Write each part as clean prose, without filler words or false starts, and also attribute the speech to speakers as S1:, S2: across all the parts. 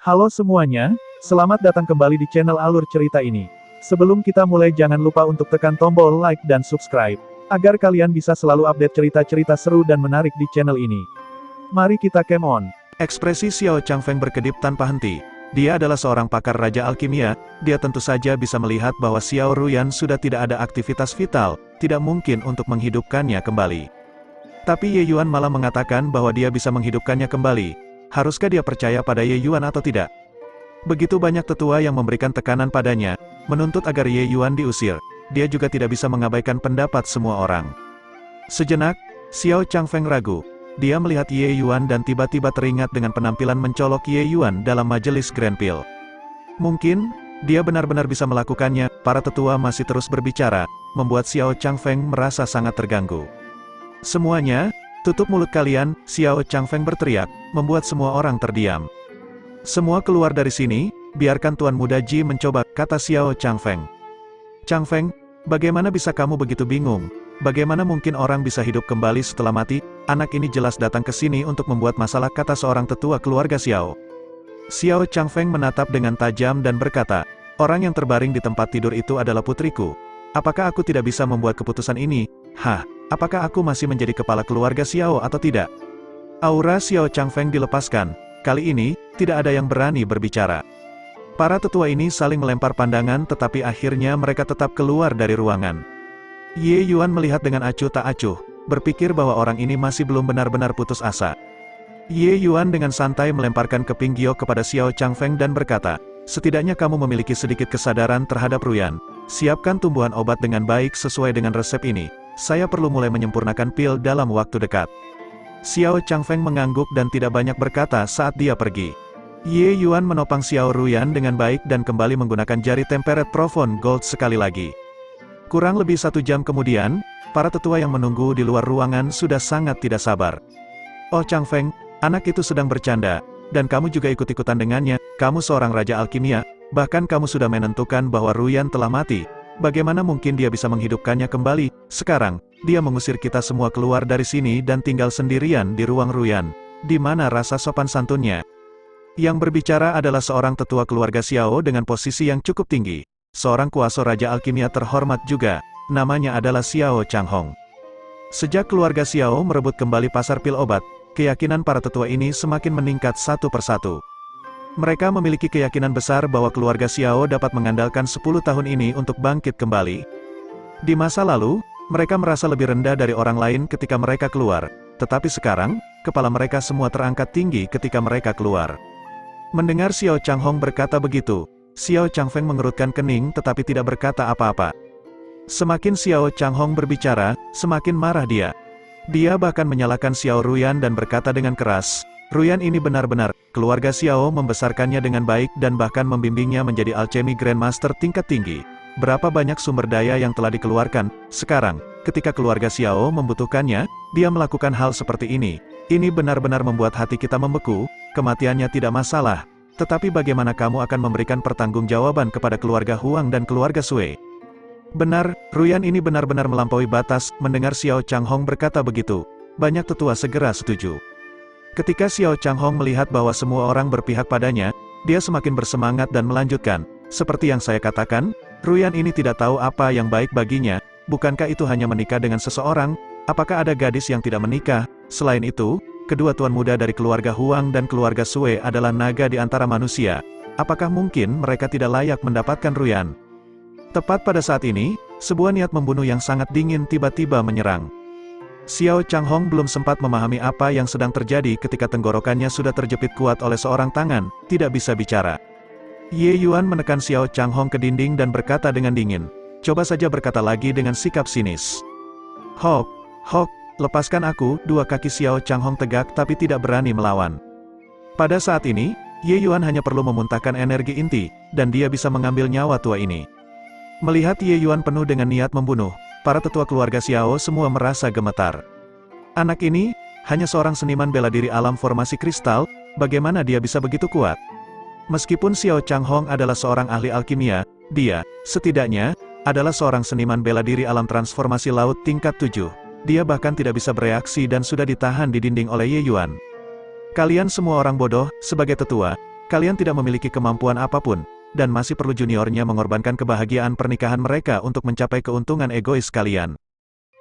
S1: Halo semuanya, selamat datang kembali di channel Alur Cerita ini. Sebelum kita mulai jangan lupa untuk tekan tombol like dan subscribe, agar kalian bisa selalu update cerita-cerita seru dan menarik di channel ini. Mari kita game on.
S2: Ekspresi Xiao Changfeng berkedip tanpa henti. Dia adalah seorang pakar Raja Alkimia, dia tentu saja bisa melihat bahwa Xiao Ruyan sudah tidak ada aktivitas vital, tidak mungkin untuk menghidupkannya kembali. Tapi Ye Yuan malah mengatakan bahwa dia bisa menghidupkannya kembali. Haruskah dia percaya pada Ye Yuan atau tidak? Begitu banyak tetua yang memberikan tekanan padanya, menuntut agar Ye Yuan diusir. Dia juga tidak bisa mengabaikan pendapat semua orang. Sejenak, Xiao Changfeng ragu. Dia melihat Ye Yuan dan tiba-tiba teringat dengan penampilan mencolok Ye Yuan dalam majelis Grand Pil. Mungkin, dia benar-benar bisa melakukannya. Para tetua masih terus berbicara, membuat Xiao Changfeng merasa sangat terganggu. Semuanya, tutup mulut kalian, Xiao Changfeng berteriak, membuat semua orang terdiam. Semua keluar dari sini, biarkan Tuan Muda Ji mencoba, kata Xiao Changfeng. Changfeng, bagaimana bisa kamu begitu bingung? Bagaimana mungkin orang bisa hidup kembali setelah mati? Anak ini jelas datang ke sini untuk membuat masalah, kata seorang tetua keluarga Xiao. Xiao Changfeng menatap dengan tajam dan berkata, orang yang terbaring di tempat tidur itu adalah putriku. Apakah aku tidak bisa membuat keputusan ini? Apakah aku masih menjadi kepala keluarga Xiao atau tidak? Aura Xiao Changfeng dilepaskan. Kali ini, tidak ada yang berani berbicara. Para tetua ini saling melempar pandangan tetapi akhirnya mereka tetap keluar dari ruangan. Ye Yuan melihat dengan acuh tak acuh, berpikir bahwa orang ini masih belum benar-benar putus asa. Ye Yuan dengan santai melemparkan keping giok kepada Xiao Changfeng dan berkata, setidaknya kamu memiliki sedikit kesadaran terhadap Ruyan. Siapkan tumbuhan obat dengan baik sesuai dengan resep ini. Saya perlu mulai menyempurnakan pil dalam waktu dekat. Xiao Changfeng mengangguk dan tidak banyak berkata saat dia pergi. Ye Yuan menopang Xiao Ruyan dengan baik dan kembali menggunakan jari tempered Profound Gold sekali lagi. Kurang lebih 1 jam kemudian, para tetua yang menunggu di luar ruangan sudah sangat tidak sabar. Oh Changfeng, anak itu sedang bercanda, dan kamu juga ikut-ikutan dengannya. Kamu seorang Raja Alkimia, bahkan kamu sudah menentukan bahwa Ruyan telah mati. Bagaimana mungkin dia bisa menghidupkannya kembali? Sekarang, dia mengusir kita semua keluar dari sini dan tinggal sendirian di ruang Ruyan. Di mana rasa sopan santunnya? Yang berbicara adalah seorang tetua keluarga Xiao dengan posisi yang cukup tinggi. Seorang kuasa Raja Alkimia terhormat juga. Namanya adalah Xiao Changhong. Sejak keluarga Xiao merebut kembali pasar pil obat, keyakinan para tetua ini semakin meningkat satu persatu. Mereka memiliki keyakinan besar bahwa keluarga Xiao dapat mengandalkan 10 tahun ini untuk bangkit kembali. Di masa lalu, mereka merasa lebih rendah dari orang lain ketika mereka keluar, tetapi sekarang, kepala mereka semua terangkat tinggi ketika mereka keluar. Mendengar Xiao Changhong berkata begitu, Xiao Changfeng mengerutkan kening tetapi tidak berkata apa-apa. Semakin Xiao Changhong berbicara, semakin marah dia. Dia bahkan menyalahkan Xiao Ruyan dan berkata dengan keras, Ruyan ini benar-benar, keluarga Xiao membesarkannya dengan baik dan bahkan membimbingnya menjadi alchemy grandmaster tingkat tinggi. Berapa banyak sumber daya yang telah dikeluarkan, sekarang, ketika keluarga Xiao membutuhkannya, dia melakukan hal seperti ini. Ini benar-benar membuat hati kita membeku. Kematiannya tidak masalah, tetapi bagaimana kamu akan memberikan pertanggungjawaban kepada keluarga Huang dan keluarga Sui? Benar, Ruyan ini benar-benar melampaui batas. Mendengar Xiao Changhong berkata begitu, banyak tetua segera setuju. Ketika Xiao Changhong melihat bahwa semua orang berpihak padanya, dia semakin bersemangat dan melanjutkan, seperti yang saya katakan, Ruyan ini tidak tahu apa yang baik baginya. Bukankah itu hanya menikah dengan seseorang? Apakah ada gadis yang tidak menikah? Selain itu, kedua tuan muda dari keluarga Huang dan keluarga Sui adalah naga di antara manusia. Apakah mungkin mereka tidak layak mendapatkan Ruyan? Tepat pada saat ini, sebuah niat membunuh yang sangat dingin tiba-tiba menyerang. Xiao Changhong belum sempat memahami apa yang sedang terjadi ketika tenggorokannya sudah terjepit kuat oleh seorang tangan, tidak bisa bicara. Ye Yuan menekan Xiao Changhong ke dinding dan berkata dengan dingin, coba saja berkata lagi dengan sikap sinis. Hok, lepaskan aku. Dua kaki Xiao Changhong tegak tapi tidak berani melawan. Pada saat ini, Ye Yuan hanya perlu memuntahkan energi inti, dan dia bisa mengambil nyawa tua ini. Melihat Ye Yuan penuh dengan niat membunuh, para tetua keluarga Xiao semua merasa gemetar. Anak ini, hanya seorang seniman bela diri alam formasi kristal, bagaimana dia bisa begitu kuat? Meskipun Xiao Changhong adalah seorang ahli alkimia, dia, setidaknya, adalah seorang seniman bela diri alam transformasi laut tingkat 7. Dia bahkan tidak bisa bereaksi dan sudah ditahan di dinding oleh Ye Yuan. Kalian semua orang bodoh, sebagai tetua, kalian tidak memiliki kemampuan apapun, dan masih perlu juniornya mengorbankan kebahagiaan pernikahan mereka untuk mencapai keuntungan egois kalian.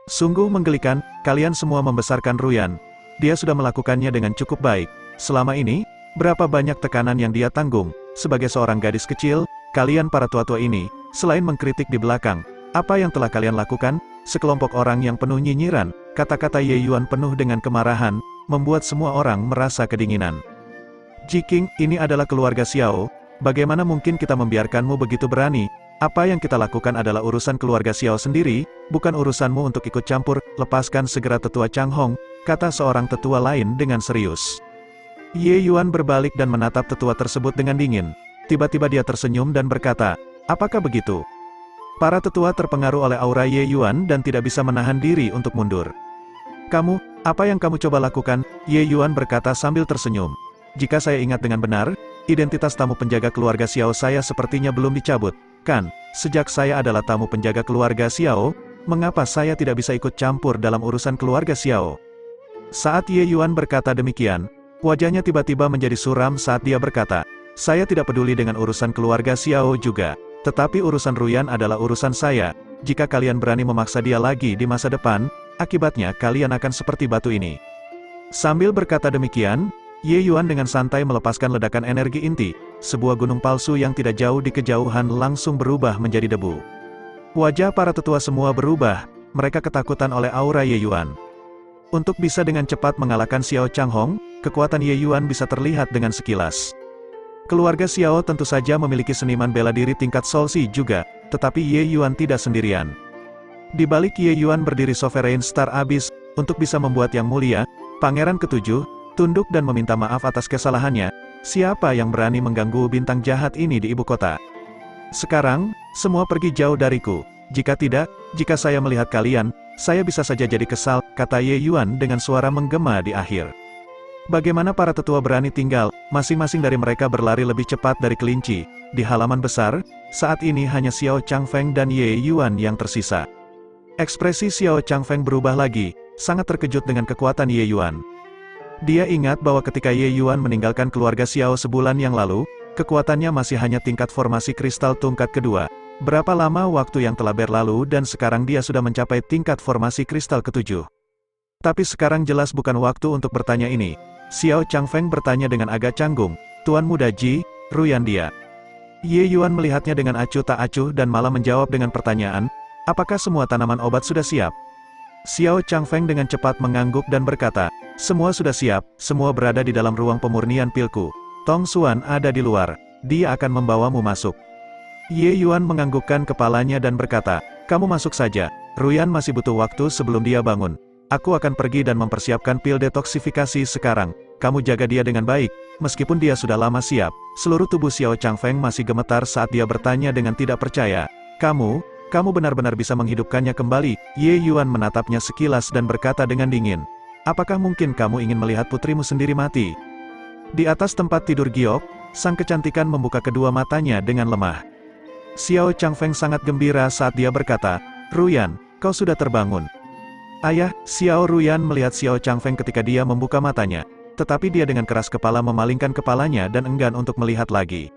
S2: Sungguh menggelikan, kalian semua membesarkan Ruyan. Dia sudah melakukannya dengan cukup baik. Selama ini, berapa banyak tekanan yang dia tanggung. Sebagai seorang gadis kecil, kalian para tua-tua ini, selain mengkritik di belakang, apa yang telah kalian lakukan? Sekelompok orang yang penuh nyinyiran, kata-kata Ye Yuan penuh dengan kemarahan, membuat semua orang merasa kedinginan. Jiking, ini adalah keluarga Xiao, bagaimana mungkin kita membiarkanmu begitu berani? Apa yang kita lakukan adalah urusan keluarga Xiao sendiri, bukan urusanmu untuk ikut campur. Lepaskan segera tetua Chang Hong, kata seorang tetua lain dengan serius. Ye Yuan berbalik dan menatap tetua tersebut dengan dingin. Tiba-tiba dia tersenyum dan berkata, apakah begitu? Para tetua terpengaruh oleh aura Ye Yuan dan tidak bisa menahan diri untuk mundur. Kamu, apa yang kamu coba lakukan? Ye Yuan berkata sambil tersenyum. Jika saya ingat dengan benar, identitas tamu penjaga keluarga Xiao saya sepertinya belum dicabut, kan? Sejak saya adalah tamu penjaga keluarga Xiao, mengapa saya tidak bisa ikut campur dalam urusan keluarga Xiao? Saat Ye Yuan berkata demikian, wajahnya tiba-tiba menjadi suram saat dia berkata, saya tidak peduli dengan urusan keluarga Xiao juga, tetapi urusan Ruyan adalah urusan saya. Jika kalian berani memaksa dia lagi di masa depan, akibatnya kalian akan seperti batu ini. Sambil berkata demikian, Ye Yuan dengan santai melepaskan ledakan energi inti, sebuah gunung palsu yang tidak jauh di kejauhan langsung berubah menjadi debu. Wajah para tetua semua berubah, mereka ketakutan oleh aura Ye Yuan. Untuk bisa dengan cepat mengalahkan Xiao Chang Hong, kekuatan Ye Yuan bisa terlihat dengan sekilas. Keluarga Xiao tentu saja memiliki seniman bela diri tingkat Solsi juga, tetapi Ye Yuan tidak sendirian. Di balik Ye Yuan berdiri Sovereign Star Abyss, untuk bisa membuat yang mulia, Pangeran Ketujuh, tunduk dan meminta maaf atas kesalahannya. Siapa yang berani mengganggu bintang jahat ini di ibu kota? Sekarang, semua pergi jauh dariku. Jika tidak, jika saya melihat kalian, saya bisa saja jadi kesal, kata Ye Yuan dengan suara menggema di akhir. Bagaimana para tetua berani tinggal, masing-masing dari mereka berlari lebih cepat dari kelinci. Di halaman besar, saat ini hanya Xiao Changfeng dan Ye Yuan yang tersisa. Ekspresi Xiao Changfeng berubah lagi, sangat terkejut dengan kekuatan Ye Yuan. Dia ingat bahwa ketika Ye Yuan meninggalkan keluarga Xiao sebulan yang lalu, kekuatannya masih hanya tingkat formasi kristal tungkat kedua. Berapa lama waktu yang telah berlalu dan sekarang dia sudah mencapai tingkat formasi kristal ketujuh. Tapi sekarang jelas bukan waktu untuk bertanya ini. Xiao Changfeng bertanya dengan agak canggung, Tuan Muda Ji, Ruyan dia. Ye Yuan melihatnya dengan acuh tak acuh dan malah menjawab dengan pertanyaan, apakah semua tanaman obat sudah siap? Xiao Changfeng dengan cepat mengangguk dan berkata, semua sudah siap, semua berada di dalam ruang pemurnian pilku. Tong Xuan ada di luar, dia akan membawamu masuk. Ye Yuan menganggukkan kepalanya dan berkata, kamu masuk saja, Ruyan masih butuh waktu sebelum dia bangun. Aku akan pergi dan mempersiapkan pil detoksifikasi sekarang, kamu jaga dia dengan baik, meskipun dia sudah lama siap. Seluruh tubuh Xiao Changfeng masih gemetar saat dia bertanya dengan tidak percaya, kamu benar-benar bisa menghidupkannya kembali? Ye Yuan menatapnya sekilas dan berkata dengan dingin, apakah mungkin kamu ingin melihat putrimu sendiri mati? Di atas tempat tidur giok, sang kecantikan membuka kedua matanya dengan lemah. Xiao Changfeng sangat gembira saat dia berkata, Ruyan, kau sudah terbangun. Ayah, Xiao Ruyan melihat Xiao Changfeng ketika dia membuka matanya, tetapi dia dengan keras kepala memalingkan kepalanya dan enggan untuk melihat lagi.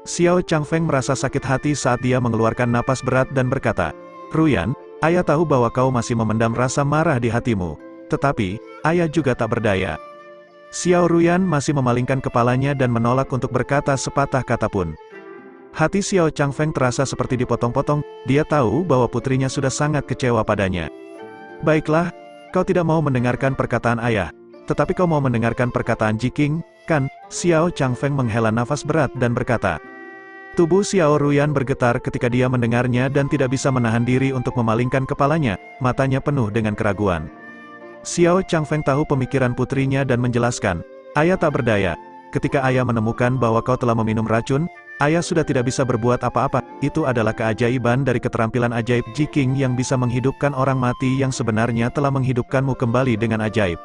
S2: Xiao Changfeng merasa sakit hati saat dia mengeluarkan napas berat dan berkata, Ruyan, ayah tahu bahwa kau masih memendam rasa marah di hatimu. Tetapi, ayah juga tak berdaya. Xiao Ruyan masih memalingkan kepalanya dan menolak untuk berkata sepatah kata pun. Hati Xiao Changfeng terasa seperti dipotong-potong, dia tahu bahwa putrinya sudah sangat kecewa padanya. Baiklah, kau tidak mau mendengarkan perkataan ayah, tetapi kau mau mendengarkan perkataan Jiking, kan? Xiao Changfeng menghela nafas berat dan berkata. Tubuh Xiao Ruyan bergetar ketika dia mendengarnya dan tidak bisa menahan diri untuk memalingkan kepalanya, matanya penuh dengan keraguan. Xiao Changfeng tahu pemikiran putrinya dan menjelaskan, ayah tak berdaya. Ketika ayah menemukan bahwa kau telah meminum racun, ayah sudah tidak bisa berbuat apa-apa. Itu adalah keajaiban dari keterampilan ajaib Jiking yang bisa menghidupkan orang mati yang sebenarnya telah menghidupkanmu kembali dengan ajaib.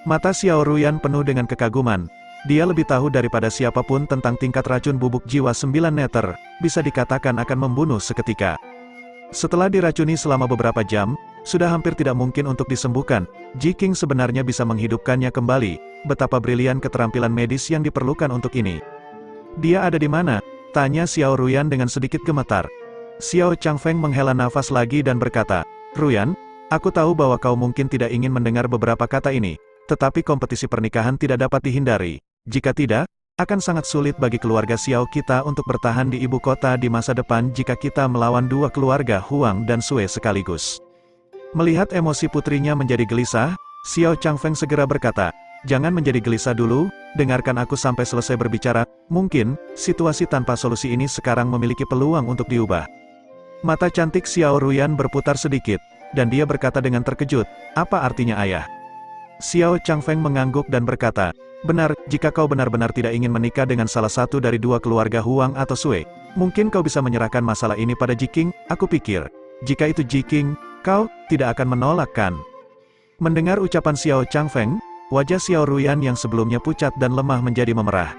S2: Mata Xiao Ruyan penuh dengan kekaguman. Dia lebih tahu daripada siapapun tentang tingkat racun bubuk jiwa 9 neter, bisa dikatakan akan membunuh seketika. Setelah diracuni selama beberapa jam, sudah hampir tidak mungkin untuk disembuhkan. Jiking sebenarnya bisa menghidupkannya kembali. Betapa brilian keterampilan medis yang diperlukan untuk ini. Dia ada di mana? Tanya Xiao Ruyan dengan sedikit gemetar. Xiao Changfeng menghela nafas lagi dan berkata, Ruyan, aku tahu bahwa kau mungkin tidak ingin mendengar beberapa kata ini, tetapi kompetisi pernikahan tidak dapat dihindari. Jika tidak, akan sangat sulit bagi keluarga Xiao kita untuk bertahan di ibu kota di masa depan jika kita melawan dua keluarga Huang dan Sui sekaligus. Melihat emosi putrinya menjadi gelisah, Xiao Changfeng segera berkata, jangan menjadi gelisah dulu, dengarkan aku sampai selesai berbicara, mungkin, situasi tanpa solusi ini sekarang memiliki peluang untuk diubah. Mata cantik Xiao Ruyan berputar sedikit, dan dia berkata dengan terkejut, apa artinya ayah? Xiao Changfeng mengangguk dan berkata, benar, jika kau benar-benar tidak ingin menikah dengan salah satu dari dua keluarga Huang atau Sui, mungkin kau bisa menyerahkan masalah ini pada Jiking, aku pikir. Jika itu Jiking, kau tidak akan menolak kan? Mendengar ucapan Xiao Changfeng, wajah Xiao Ruyan yang sebelumnya pucat dan lemah menjadi memerah.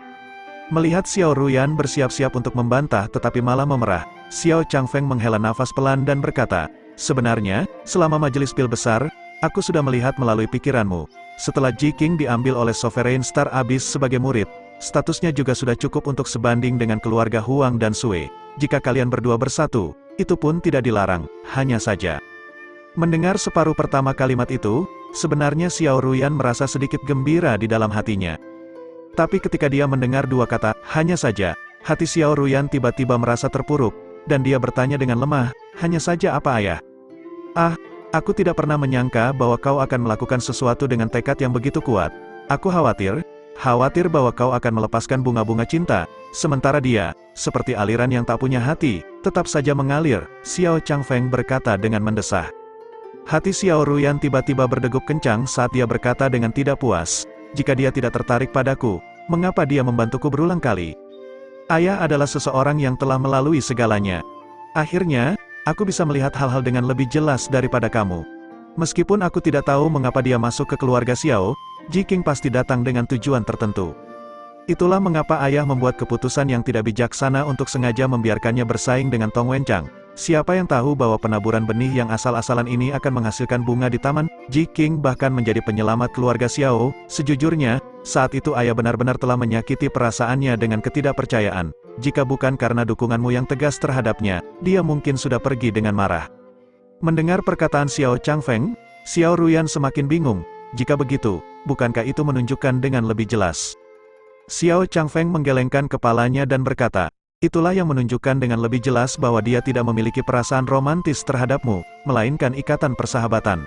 S2: Melihat Xiao Ruyan bersiap-siap untuk membantah tetapi malah memerah, Xiao Changfeng menghela nafas pelan dan berkata, sebenarnya, selama majelis pil besar, aku sudah melihat melalui pikiranmu. Setelah Jiking diambil oleh Sovereign Star Abyss sebagai murid, statusnya juga sudah cukup untuk sebanding dengan keluarga Huang dan Sui. Jika kalian berdua bersatu, itu pun tidak dilarang, hanya saja. Mendengar separuh pertama kalimat itu, sebenarnya Xiao Ruyan merasa sedikit gembira di dalam hatinya. Tapi ketika dia mendengar dua kata, hanya saja, hati Xiao Ruyan tiba-tiba merasa terpuruk, dan dia bertanya dengan lemah, hanya saja apa ayah? Ah, aku tidak pernah menyangka bahwa kau akan melakukan sesuatu dengan tekad yang begitu kuat. Aku khawatir bahwa kau akan melepaskan bunga-bunga cinta, sementara dia, seperti aliran yang tak punya hati, tetap saja mengalir, Xiao Changfeng berkata dengan mendesah. Hati Xiao Ruyan tiba-tiba berdegup kencang saat dia berkata dengan tidak puas, jika dia tidak tertarik padaku, mengapa dia membantuku berulang kali? Ayah adalah seseorang yang telah melalui segalanya. Akhirnya, aku bisa melihat hal-hal dengan lebih jelas daripada kamu. Meskipun aku tidak tahu mengapa dia masuk ke keluarga Xiao, Jiking pasti datang dengan tujuan tertentu. Itulah mengapa ayah membuat keputusan yang tidak bijaksana untuk sengaja membiarkannya bersaing dengan Tong Wenchang. Siapa yang tahu bahwa penaburan benih yang asal-asalan ini akan menghasilkan bunga di taman? Jiking bahkan menjadi penyelamat keluarga Xiao. Sejujurnya, saat itu ayah benar-benar telah menyakiti perasaannya dengan ketidakpercayaan. Jika bukan karena dukunganmu yang tegas terhadapnya, dia mungkin sudah pergi dengan marah. Mendengar perkataan Xiao Changfeng, Xiao Ruyan semakin bingung. Jika begitu, bukankah itu menunjukkan dengan lebih jelas? Xiao Changfeng menggelengkan kepalanya dan berkata, itulah yang menunjukkan dengan lebih jelas bahwa dia tidak memiliki perasaan romantis terhadapmu, melainkan ikatan persahabatan.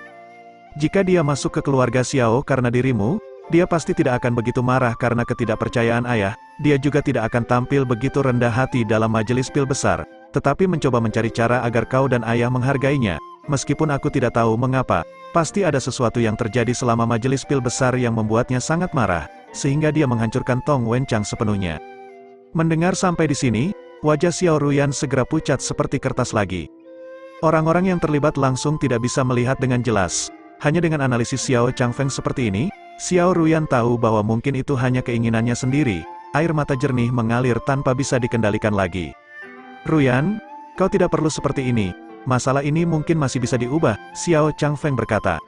S2: Jika dia masuk ke keluarga Xiao karena dirimu, dia pasti tidak akan begitu marah karena ketidakpercayaan ayah, dia juga tidak akan tampil begitu rendah hati dalam majelis pil besar, tetapi mencoba mencari cara agar kau dan ayah menghargainya. Meskipun aku tidak tahu mengapa, pasti ada sesuatu yang terjadi selama majelis pil besar yang membuatnya sangat marah, sehingga dia menghancurkan Tong Wenchang sepenuhnya. Mendengar sampai di sini, wajah Xiao Ruyan segera pucat seperti kertas lagi. Orang-orang yang terlibat langsung tidak bisa melihat dengan jelas. Hanya dengan analisis Xiao Changfeng seperti ini, Xiao Ruyan tahu bahwa mungkin itu hanya keinginannya sendiri. Air mata jernih mengalir tanpa bisa dikendalikan lagi. Ruyan, kau tidak perlu seperti ini. Masalah ini mungkin masih bisa diubah, Xiao Changfeng berkata.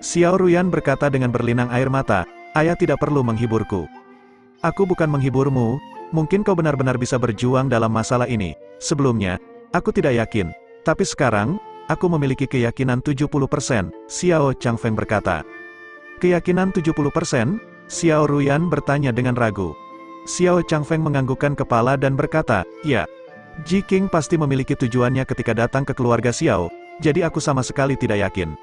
S2: Xiao Ruyan berkata dengan berlinang air mata, ayah tidak perlu menghiburku. Aku bukan menghiburmu, mungkin kau benar-benar bisa berjuang dalam masalah ini. Sebelumnya, aku tidak yakin. Tapi sekarang, aku memiliki keyakinan 70%, Xiao Changfeng berkata. Keyakinan 70%? Xiao Ruyan bertanya dengan ragu. Xiao Changfeng menganggukkan kepala dan berkata, ya. Jiking pasti memiliki tujuannya ketika datang ke keluarga Xiao, jadi aku sama sekali tidak yakin.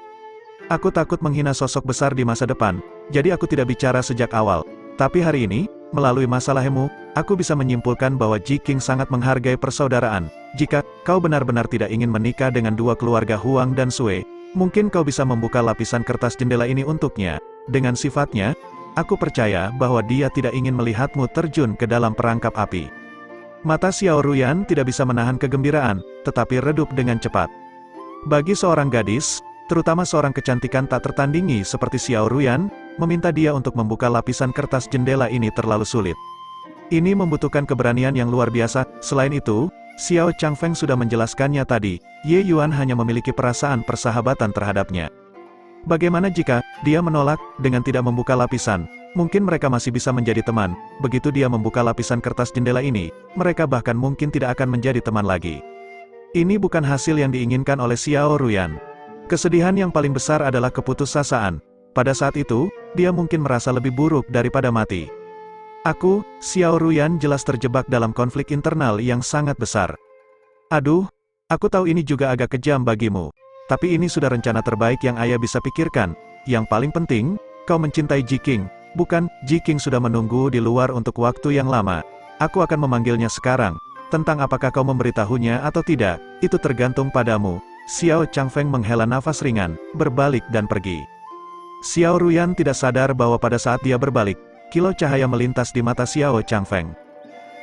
S2: Aku takut menghina sosok besar di masa depan, jadi aku tidak bicara sejak awal. Tapi hari ini, melalui masalahmu, aku bisa menyimpulkan bahwa Jiking sangat menghargai persaudaraan. Jika kau benar-benar tidak ingin menikah dengan dua keluarga Huang dan Sui, mungkin kau bisa membuka lapisan kertas jendela ini untuknya. Dengan sifatnya, aku percaya bahwa dia tidak ingin melihatmu terjun ke dalam perangkap api. Mata Xiao Ruyan tidak bisa menahan kegembiraan, tetapi redup dengan cepat. Bagi seorang gadis, terutama seorang kecantikan tak tertandingi seperti Xiao Ruyan, meminta dia untuk membuka lapisan kertas jendela ini terlalu sulit. Ini membutuhkan keberanian yang luar biasa. Selain itu, Xiao Changfeng sudah menjelaskannya tadi, Ye Yuan hanya memiliki perasaan persahabatan terhadapnya. Bagaimana jika dia menolak dengan tidak membuka lapisan? Mungkin mereka masih bisa menjadi teman. Begitu dia membuka lapisan kertas jendela ini, mereka bahkan mungkin tidak akan menjadi teman lagi. Ini bukan hasil yang diinginkan oleh Xiao Ruyan. Kesedihan yang paling besar adalah keputusasaan. Pada saat itu, dia mungkin merasa lebih buruk daripada mati. Aku, Xiao Ruyan jelas terjebak dalam konflik internal yang sangat besar. Aduh, aku tahu ini juga agak kejam bagimu. Tapi ini sudah rencana terbaik yang ayah bisa pikirkan. Yang paling penting, kau mencintai Ji Qing. Bukan, Ji Qing sudah menunggu di luar untuk waktu yang lama. Aku akan memanggilnya sekarang. Tentang apakah kau memberitahunya atau tidak, itu tergantung padamu. Xiao Changfeng menghela nafas ringan, berbalik dan pergi. Xiao Ruyan tidak sadar bahwa pada saat dia berbalik, kilau cahaya melintas di mata Xiao Changfeng.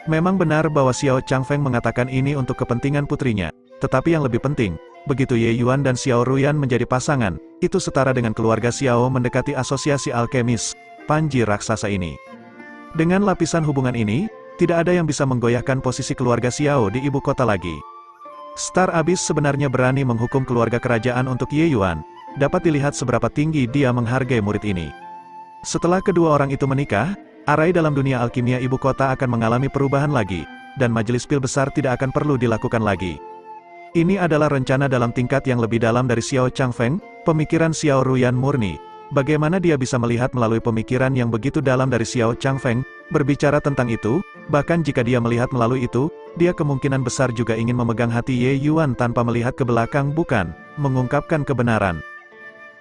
S2: Memang benar bahwa Xiao Changfeng mengatakan ini untuk kepentingan putrinya. Tetapi yang lebih penting, begitu Ye Yuan dan Xiao Ruyan menjadi pasangan, itu setara dengan keluarga Xiao mendekati asosiasi alkemis, Panji raksasa ini. Dengan lapisan hubungan ini, tidak ada yang bisa menggoyahkan posisi keluarga Xiao di ibu kota lagi. Star Abyss sebenarnya berani menghukum keluarga kerajaan untuk Ye Yuan. Dapat dilihat seberapa tinggi dia menghargai murid ini. Setelah kedua orang itu menikah, arai dalam dunia alkimia ibu kota akan mengalami perubahan lagi, dan majelis pil besar tidak akan perlu dilakukan lagi. Ini adalah rencana dalam tingkat yang lebih dalam dari Xiao Changfeng, pemikiran Xiao Ruyan murni. Bagaimana dia bisa melihat melalui pemikiran yang begitu dalam dari Xiao Changfeng, berbicara tentang itu, bahkan jika dia melihat melalui itu, dia kemungkinan besar juga ingin memegang hati Ye Yuan tanpa melihat ke belakang bukan, mengungkapkan kebenaran.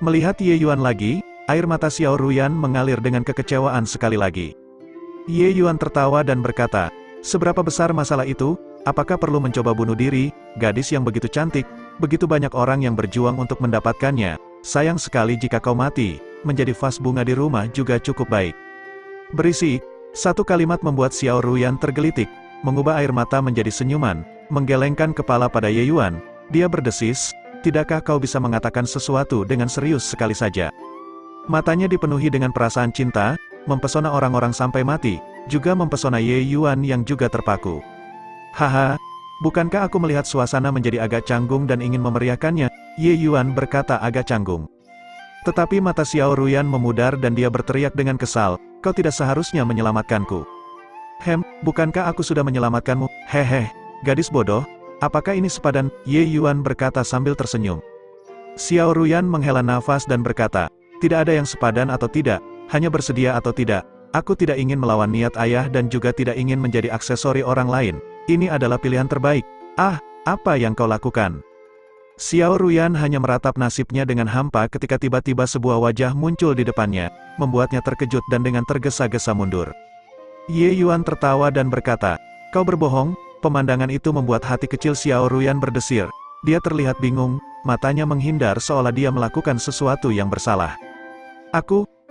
S2: Melihat Ye Yuan lagi, air mata Xiao Ruyan mengalir dengan kekecewaan sekali lagi. Ye Yuan tertawa dan berkata, seberapa besar masalah itu, apakah perlu mencoba bunuh diri, gadis yang begitu cantik, begitu banyak orang yang berjuang untuk mendapatkannya. Sayang sekali jika kau mati, menjadi vas bunga di rumah juga cukup baik. Berisik, satu kalimat membuat Xiao Ruyan tergelitik, mengubah air mata menjadi senyuman, menggelengkan kepala pada Ye Yuan, dia berdesis, tidakkah kau bisa mengatakan sesuatu dengan serius sekali saja? Matanya dipenuhi dengan perasaan cinta, mempesona orang-orang sampai mati, juga mempesona Ye Yuan yang juga terpaku. Haha, bukankah aku melihat suasana menjadi agak canggung dan ingin memeriahkannya? Ye Yuan berkata agak canggung. Tetapi mata Xiao Ruyan memudar dan dia berteriak dengan kesal, kau tidak seharusnya menyelamatkanku. Bukankah aku sudah menyelamatkanmu? Hehe, gadis bodoh, apakah ini sepadan? Ye Yuan berkata sambil tersenyum. Xiao Ruyan menghela nafas dan berkata, tidak ada yang sepadan atau tidak, hanya bersedia atau tidak. Aku tidak ingin melawan niat ayah dan juga tidak ingin menjadi aksesori orang lain. Ini adalah pilihan terbaik. Ah, apa yang kau lakukan? Xiao Ruyan hanya meratap nasibnya dengan hampa ketika tiba-tiba sebuah wajah muncul di depannya, membuatnya terkejut dan dengan tergesa-gesa mundur. Ye Yuan tertawa dan berkata, kau berbohong. Pemandangan itu membuat hati kecil Xiao Ruyan berdesir. Dia terlihat bingung, matanya menghindar seolah dia melakukan sesuatu yang bersalah.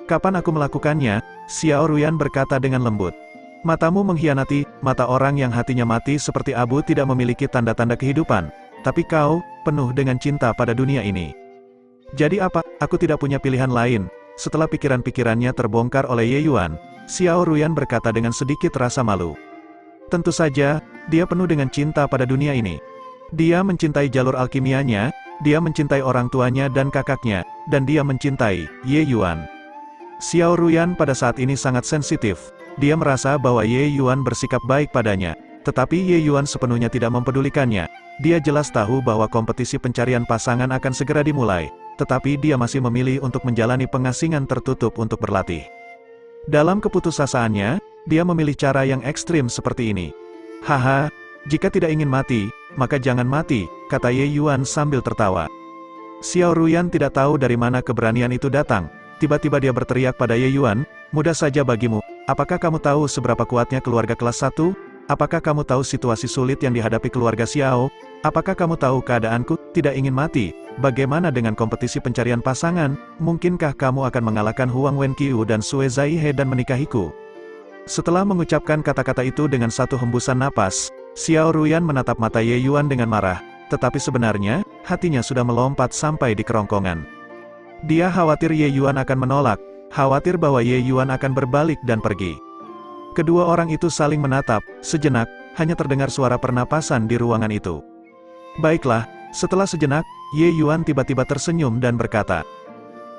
S2: Kapan aku melakukannya? Xiao Ruyan berkata dengan lembut. Matamu mengkhianati, mata orang yang hatinya mati seperti abu tidak memiliki tanda-tanda kehidupan. Tapi kau, penuh dengan cinta pada dunia ini. Jadi apa, aku tidak punya pilihan lain. Setelah pikiran-pikirannya terbongkar oleh Ye Yuan, Xiao Ruyan berkata dengan sedikit rasa malu. Tentu saja, dia penuh dengan cinta pada dunia ini. Dia mencintai jalur alkimianya, dia mencintai orang tuanya dan kakaknya, dan dia mencintai Ye Yuan. Xiao Ruyan pada saat ini sangat sensitif. Dia merasa bahwa Ye Yuan bersikap baik padanya, tetapi Ye Yuan sepenuhnya tidak mempedulikannya. Dia jelas tahu bahwa kompetisi pencarian pasangan akan segera dimulai, tetapi dia masih memilih untuk menjalani pengasingan tertutup untuk berlatih. Dalam keputusasaannya, dia memilih cara yang ekstrim seperti ini. Haha, jika tidak ingin mati, maka jangan mati, kata Ye Yuan sambil tertawa. Xiao Ruyan tidak tahu dari mana keberanian itu datang. Tiba-tiba dia berteriak pada Ye Yuan, mudah saja bagimu, apakah kamu tahu seberapa kuatnya keluarga kelas 1? Apakah kamu tahu situasi sulit yang dihadapi keluarga Xiao? Apakah kamu tahu keadaanku, tidak ingin mati? Bagaimana dengan kompetisi pencarian pasangan? Mungkinkah kamu akan mengalahkan Huang Wenqiu dan Sue Zaihe dan menikahiku? Setelah mengucapkan kata-kata itu dengan satu hembusan napas, Xiao Ruyan menatap mata Ye Yuan dengan marah, tetapi sebenarnya, hatinya sudah melompat sampai di kerongkongan. Dia khawatir Ye Yuan akan menolak, khawatir bahwa Ye Yuan akan berbalik dan pergi. Kedua orang itu saling menatap, sejenak, hanya terdengar suara pernapasan di ruangan itu. Baiklah, setelah sejenak, Ye Yuan tiba-tiba tersenyum dan berkata,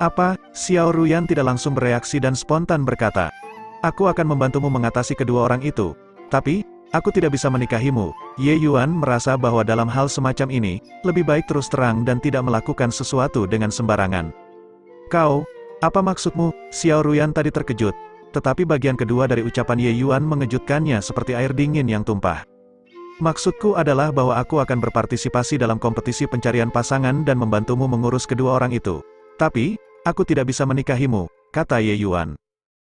S2: Apa? Xiao Ruyan tidak langsung bereaksi dan spontan berkata, "Aku akan membantumu mengatasi kedua orang itu. Tapi, aku tidak bisa menikahimu." Ye Yuan merasa bahwa dalam hal semacam ini, lebih baik terus terang dan tidak melakukan sesuatu dengan sembarangan. "Kau, apa maksudmu?" Xiao Ruyan tadi terkejut. Tetapi bagian kedua dari ucapan Ye Yuan mengejutkannya seperti air dingin yang tumpah. "Maksudku adalah bahwa aku akan berpartisipasi dalam kompetisi pencarian pasangan dan membantumu mengurus kedua orang itu. Tapi, aku tidak bisa menikahimu," kata Ye Yuan.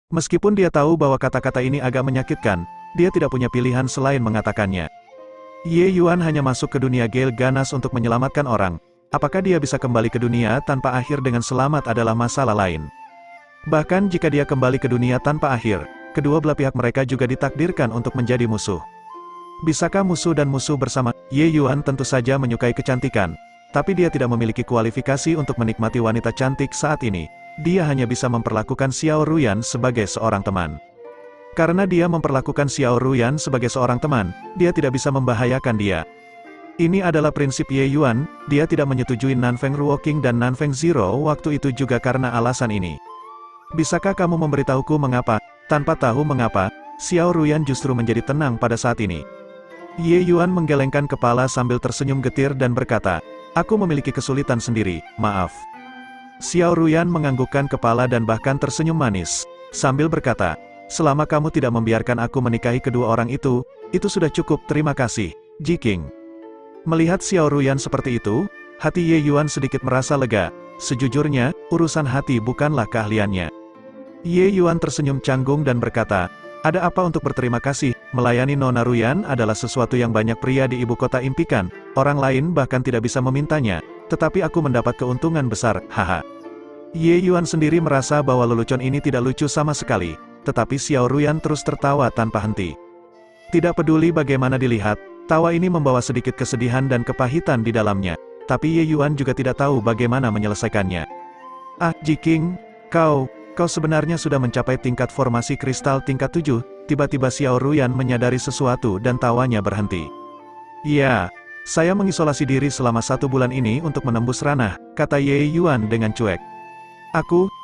S2: Meskipun dia tahu bahwa kata-kata ini agak menyakitkan, dia tidak punya pilihan selain mengatakannya. Ye Yuan hanya masuk ke dunia Gale ganas untuk menyelamatkan orang. Apakah dia bisa kembali ke dunia tanpa akhir dengan selamat adalah masalah lain. Bahkan jika dia kembali ke dunia tanpa akhir, kedua belah pihak mereka juga ditakdirkan untuk menjadi musuh. Bisakah musuh dan musuh bersama? Ye Yuan tentu saja menyukai kecantikan. Tapi dia tidak memiliki kualifikasi untuk menikmati wanita cantik saat ini. Dia hanya bisa memperlakukan Xiao Ruyan sebagai seorang teman. Karena dia memperlakukan Xiao Ruyan sebagai seorang teman, dia tidak bisa membahayakan dia. Ini adalah prinsip Ye Yuan, dia tidak menyetujui Nanfeng Ruoking dan Nanfeng Zero waktu itu juga karena alasan ini. "Bisakah kamu memberitahuku mengapa, tanpa tahu mengapa, Xiao Ruyan justru menjadi tenang pada saat ini?" Ye Yuan menggelengkan kepala sambil tersenyum getir dan berkata, "Aku memiliki kesulitan sendiri, maaf." Xiao Ruyan menganggukkan kepala dan bahkan tersenyum manis, sambil berkata, "Selama kamu tidak membiarkan aku menikahi kedua orang itu sudah cukup, terima kasih, Jiking." Melihat Xiao Ruyan seperti itu, hati Ye Yuan sedikit merasa lega. Sejujurnya, urusan hati bukanlah keahliannya. Ye Yuan tersenyum canggung dan berkata, "Ada apa untuk berterima kasih? Melayani Nona Ruyan adalah sesuatu yang banyak pria di ibu kota impikan. Orang lain bahkan tidak bisa memintanya. Tetapi aku mendapat keuntungan besar, haha." Ye Yuan sendiri merasa bahwa lelucon ini tidak lucu sama sekali. Tetapi Xiao Ruyan terus tertawa tanpa henti. Tidak peduli bagaimana dilihat, tawa ini membawa sedikit kesedihan dan kepahitan di dalamnya. Tapi Ye Yuan juga tidak tahu bagaimana menyelesaikannya. "Ah, Jiking, kau sebenarnya sudah mencapai tingkat formasi kristal tingkat 7, tiba-tiba Xiao Ruyan menyadari sesuatu dan tawanya berhenti. "Ya, saya mengisolasi diri selama 1 bulan ini untuk menembus ranah," kata Ye Yuan dengan cuek.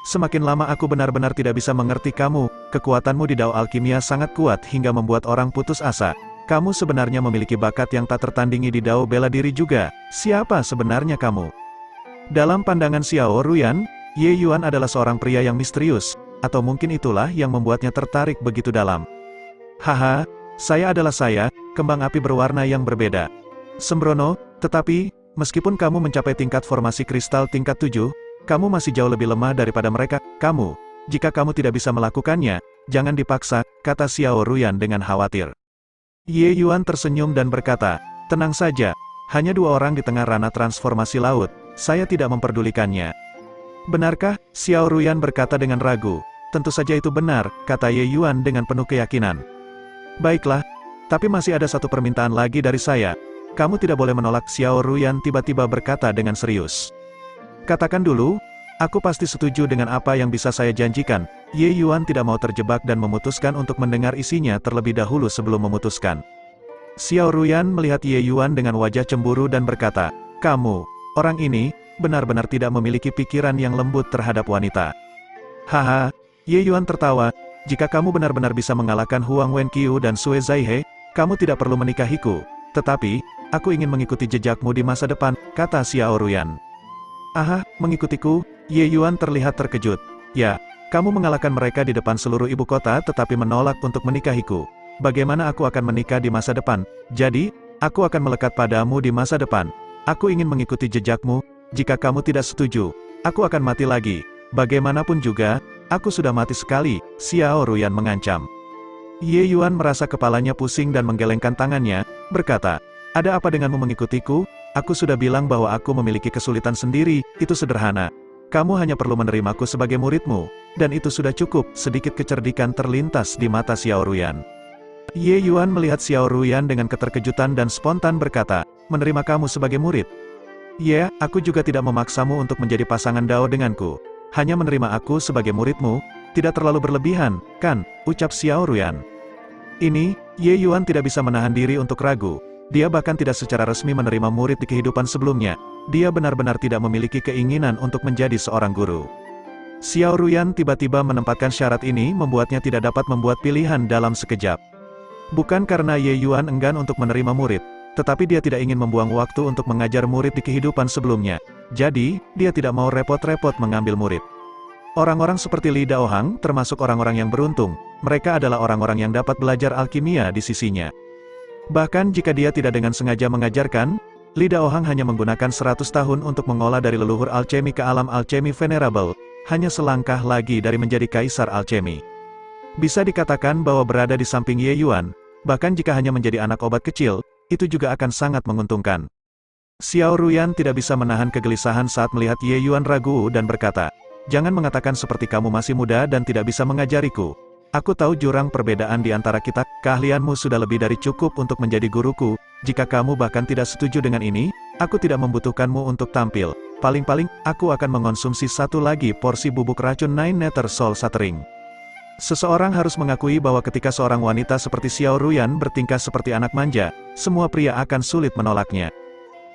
S2: Semakin lama aku benar-benar tidak bisa mengerti kamu, kekuatanmu di Dao Alkimia sangat kuat hingga membuat orang putus asa. Kamu sebenarnya memiliki bakat yang tak tertandingi di Dao bela diri juga, siapa sebenarnya kamu?" Dalam pandangan Xiao Ruyan, Ye Yuan adalah seorang pria yang misterius, atau mungkin itulah yang membuatnya tertarik begitu dalam. "Haha, saya adalah saya, kembang api berwarna yang berbeda. Sembrono, tetapi, meskipun kamu mencapai tingkat formasi kristal tingkat 7, kamu masih jauh lebih lemah daripada mereka. Jika kamu tidak bisa melakukannya, jangan dipaksa," kata Xiao Ruyan dengan khawatir. Ye Yuan tersenyum dan berkata, "Tenang saja, hanya 2 orang di tengah ranah transformasi laut, saya tidak memperdulikannya." "Benarkah?" Xiao Ruyan berkata dengan ragu. "Tentu saja itu benar," kata Ye Yuan dengan penuh keyakinan. "Baiklah, tapi masih ada satu permintaan lagi dari saya. Kamu tidak boleh menolak." Xiao Ruyan tiba-tiba berkata dengan serius. "Katakan dulu, aku pasti setuju dengan apa yang bisa saya janjikan." Ye Yuan tidak mau terjebak dan memutuskan untuk mendengar isinya terlebih dahulu sebelum memutuskan. Xiao Ruyan melihat Ye Yuan dengan wajah cemburu dan berkata, "Kamu, orang ini, benar-benar tidak memiliki pikiran yang lembut terhadap wanita." "Haha," Ye Yuan tertawa, "jika kamu benar-benar bisa mengalahkan Huang Wenqiu dan Sue Zaihe, kamu tidak perlu menikahiku. Tetapi, aku ingin mengikuti jejakmu di masa depan," kata Xiao Ruyan. "Aha, mengikutiku?" Ye Yuan terlihat terkejut. "Ya, kamu mengalahkan mereka di depan seluruh ibu kota tetapi menolak untuk menikahiku. Bagaimana aku akan menikah di masa depan? Jadi, aku akan melekat padamu di masa depan. Aku ingin mengikuti jejakmu. Jika kamu tidak setuju, aku akan mati lagi. Bagaimanapun juga, aku sudah mati sekali," Xiao Ruyan mengancam. Ye Yuan merasa kepalanya pusing dan menggelengkan tangannya, berkata, "Ada apa denganmu mengikutiku? Aku sudah bilang bahwa aku memiliki kesulitan sendiri, itu sederhana. Kamu hanya perlu menerimaku sebagai muridmu, dan itu sudah cukup." Sedikit kecerdikan terlintas di mata Xiao Ruyan. Ye Yuan melihat Xiao Ruyan dengan keterkejutan dan spontan berkata, "Menerima kamu sebagai murid? Ya, aku juga tidak memaksamu untuk menjadi pasangan Dao denganku. Hanya menerima aku sebagai muridmu, tidak terlalu berlebihan, kan?" ucap Xiao Ruyan. Ini, Ye Yuan tidak bisa menahan diri untuk ragu. Dia bahkan tidak secara resmi menerima murid di kehidupan sebelumnya. Dia benar-benar tidak memiliki keinginan untuk menjadi seorang guru. Xiao Ruyan tiba-tiba menempatkan syarat ini membuatnya tidak dapat membuat pilihan dalam sekejap. Bukan karena Ye Yuan enggan untuk menerima murid, tetapi dia tidak ingin membuang waktu untuk mengajar murid di kehidupan sebelumnya. Jadi, dia tidak mau repot-repot mengambil murid. Orang-orang seperti Li Daohang termasuk orang-orang yang beruntung, mereka adalah orang-orang yang dapat belajar alkimia di sisinya. Bahkan jika dia tidak dengan sengaja mengajarkan, Li Daohang hanya menggunakan 100 tahun untuk mengolah dari leluhur alchemy ke alam alchemy venerable, hanya selangkah lagi dari menjadi kaisar alchemy. Bisa dikatakan bahwa berada di samping Ye Yuan, bahkan jika hanya menjadi anak obat kecil, itu juga akan sangat menguntungkan. Xiao Ruyan tidak bisa menahan kegelisahan saat melihat Ye Yuan ragu dan berkata, "Jangan mengatakan seperti kamu masih muda dan tidak bisa mengajariku. Aku tahu jurang perbedaan di antara kita, keahlianmu sudah lebih dari cukup untuk menjadi guruku. Jika kamu bahkan tidak setuju dengan ini, aku tidak membutuhkanmu untuk tampil. Paling-paling, aku akan mengonsumsi satu lagi porsi bubuk racun Nine Nether Soul Shattering." Seseorang harus mengakui bahwa ketika seorang wanita seperti Xiao Ruyan bertingkah seperti anak manja, semua pria akan sulit menolaknya.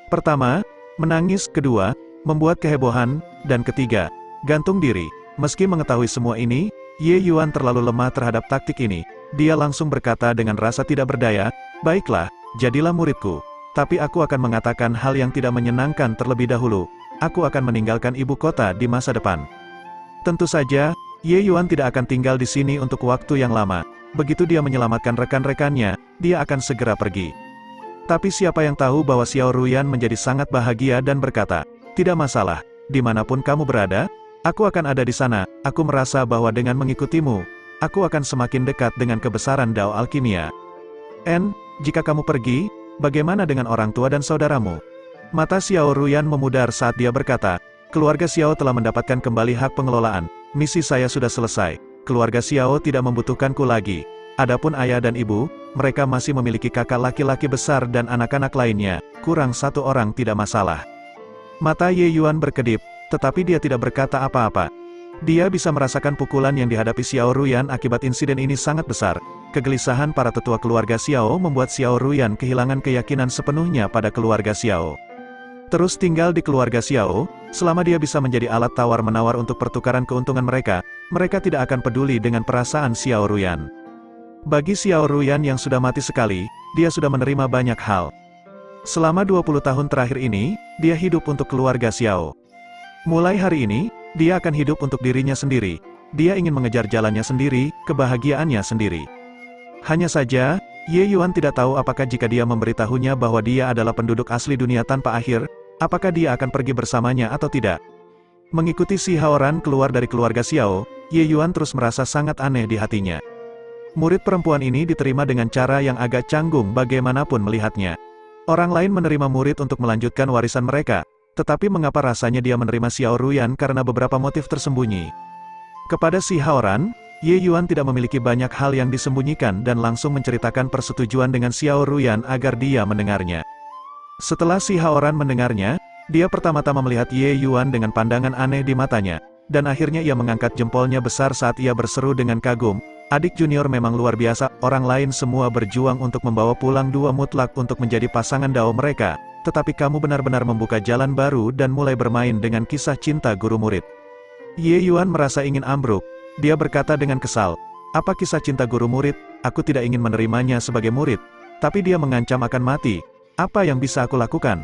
S2: Pertama, menangis; kedua, membuat kehebohan; dan ketiga, gantung diri. Meski mengetahui semua ini, Ye Yuan terlalu lemah terhadap taktik ini. Dia langsung berkata dengan rasa tidak berdaya, "Baiklah, jadilah muridku. Tapi aku akan mengatakan hal yang tidak menyenangkan terlebih dahulu. Aku akan meninggalkan ibu kota di masa depan." Tentu saja, Ye Yuan tidak akan tinggal di sini untuk waktu yang lama. Begitu dia menyelamatkan rekan-rekannya, dia akan segera pergi. Tapi siapa yang tahu bahwa Xiao Ruyan menjadi sangat bahagia dan berkata, "Tidak masalah, dimanapun kamu berada, aku akan ada di sana. Aku merasa bahwa dengan mengikutimu, aku akan semakin dekat dengan kebesaran Dao Alkimia. Jika kamu pergi, bagaimana dengan orang tua dan saudaramu?" Mata Xiao Ruyan memudar saat dia berkata, "Keluarga Xiao telah mendapatkan kembali hak pengelolaan. Misi saya sudah selesai. Keluarga Xiao tidak membutuhkanku lagi. Adapun ayah dan ibu, mereka masih memiliki kakak laki-laki besar dan anak-anak lainnya, kurang satu orang tidak masalah." Mata Ye Yuan berkedip, tetapi dia tidak berkata apa-apa. Dia bisa merasakan pukulan yang dihadapi Xiao Ruyan akibat insiden ini sangat besar. Kegelisahan para tetua keluarga Xiao membuat Xiao Ruyan kehilangan keyakinan sepenuhnya pada keluarga Xiao. Terus tinggal di keluarga Xiao, selama dia bisa menjadi alat tawar-menawar untuk pertukaran keuntungan mereka, mereka tidak akan peduli dengan perasaan Xiao Ruyan. Bagi Xiao Ruyan yang sudah mati sekali, dia sudah menerima banyak hal. Selama 20 tahun terakhir ini, dia hidup untuk keluarga Xiao. Mulai hari ini, dia akan hidup untuk dirinya sendiri. Dia ingin mengejar jalannya sendiri, kebahagiaannya sendiri. Hanya saja, Ye Yuan tidak tahu apakah jika dia memberitahunya bahwa dia adalah penduduk asli dunia tanpa akhir, apakah dia akan pergi bersamanya atau tidak. Mengikuti Si Haoran keluar dari keluarga Xiao, Ye Yuan terus merasa sangat aneh di hatinya. Murid perempuan ini diterima dengan cara yang agak canggung bagaimanapun melihatnya. Orang lain menerima murid untuk melanjutkan warisan mereka, tetapi mengapa rasanya dia menerima Xiao Ruyan karena beberapa motif tersembunyi. Kepada Si Haoran, Ye Yuan tidak memiliki banyak hal yang disembunyikan dan langsung menceritakan persetujuan dengan Xiao Ruyan agar dia mendengarnya. Setelah Si Haoran mendengarnya, dia pertama-tama melihat Ye Yuan dengan pandangan aneh di matanya, dan akhirnya ia mengangkat jempolnya besar saat ia berseru dengan kagum, "Adik junior memang luar biasa, orang lain semua berjuang untuk membawa pulang dua mutlak untuk menjadi pasangan Dao mereka, tetapi kamu benar-benar membuka jalan baru dan mulai bermain dengan kisah cinta guru murid." Ye Yuan merasa ingin ambruk. Dia berkata dengan kesal, "Apa kisah cinta guru murid? Aku tidak ingin menerimanya sebagai murid." Tapi dia mengancam akan mati. Apa yang bisa aku lakukan?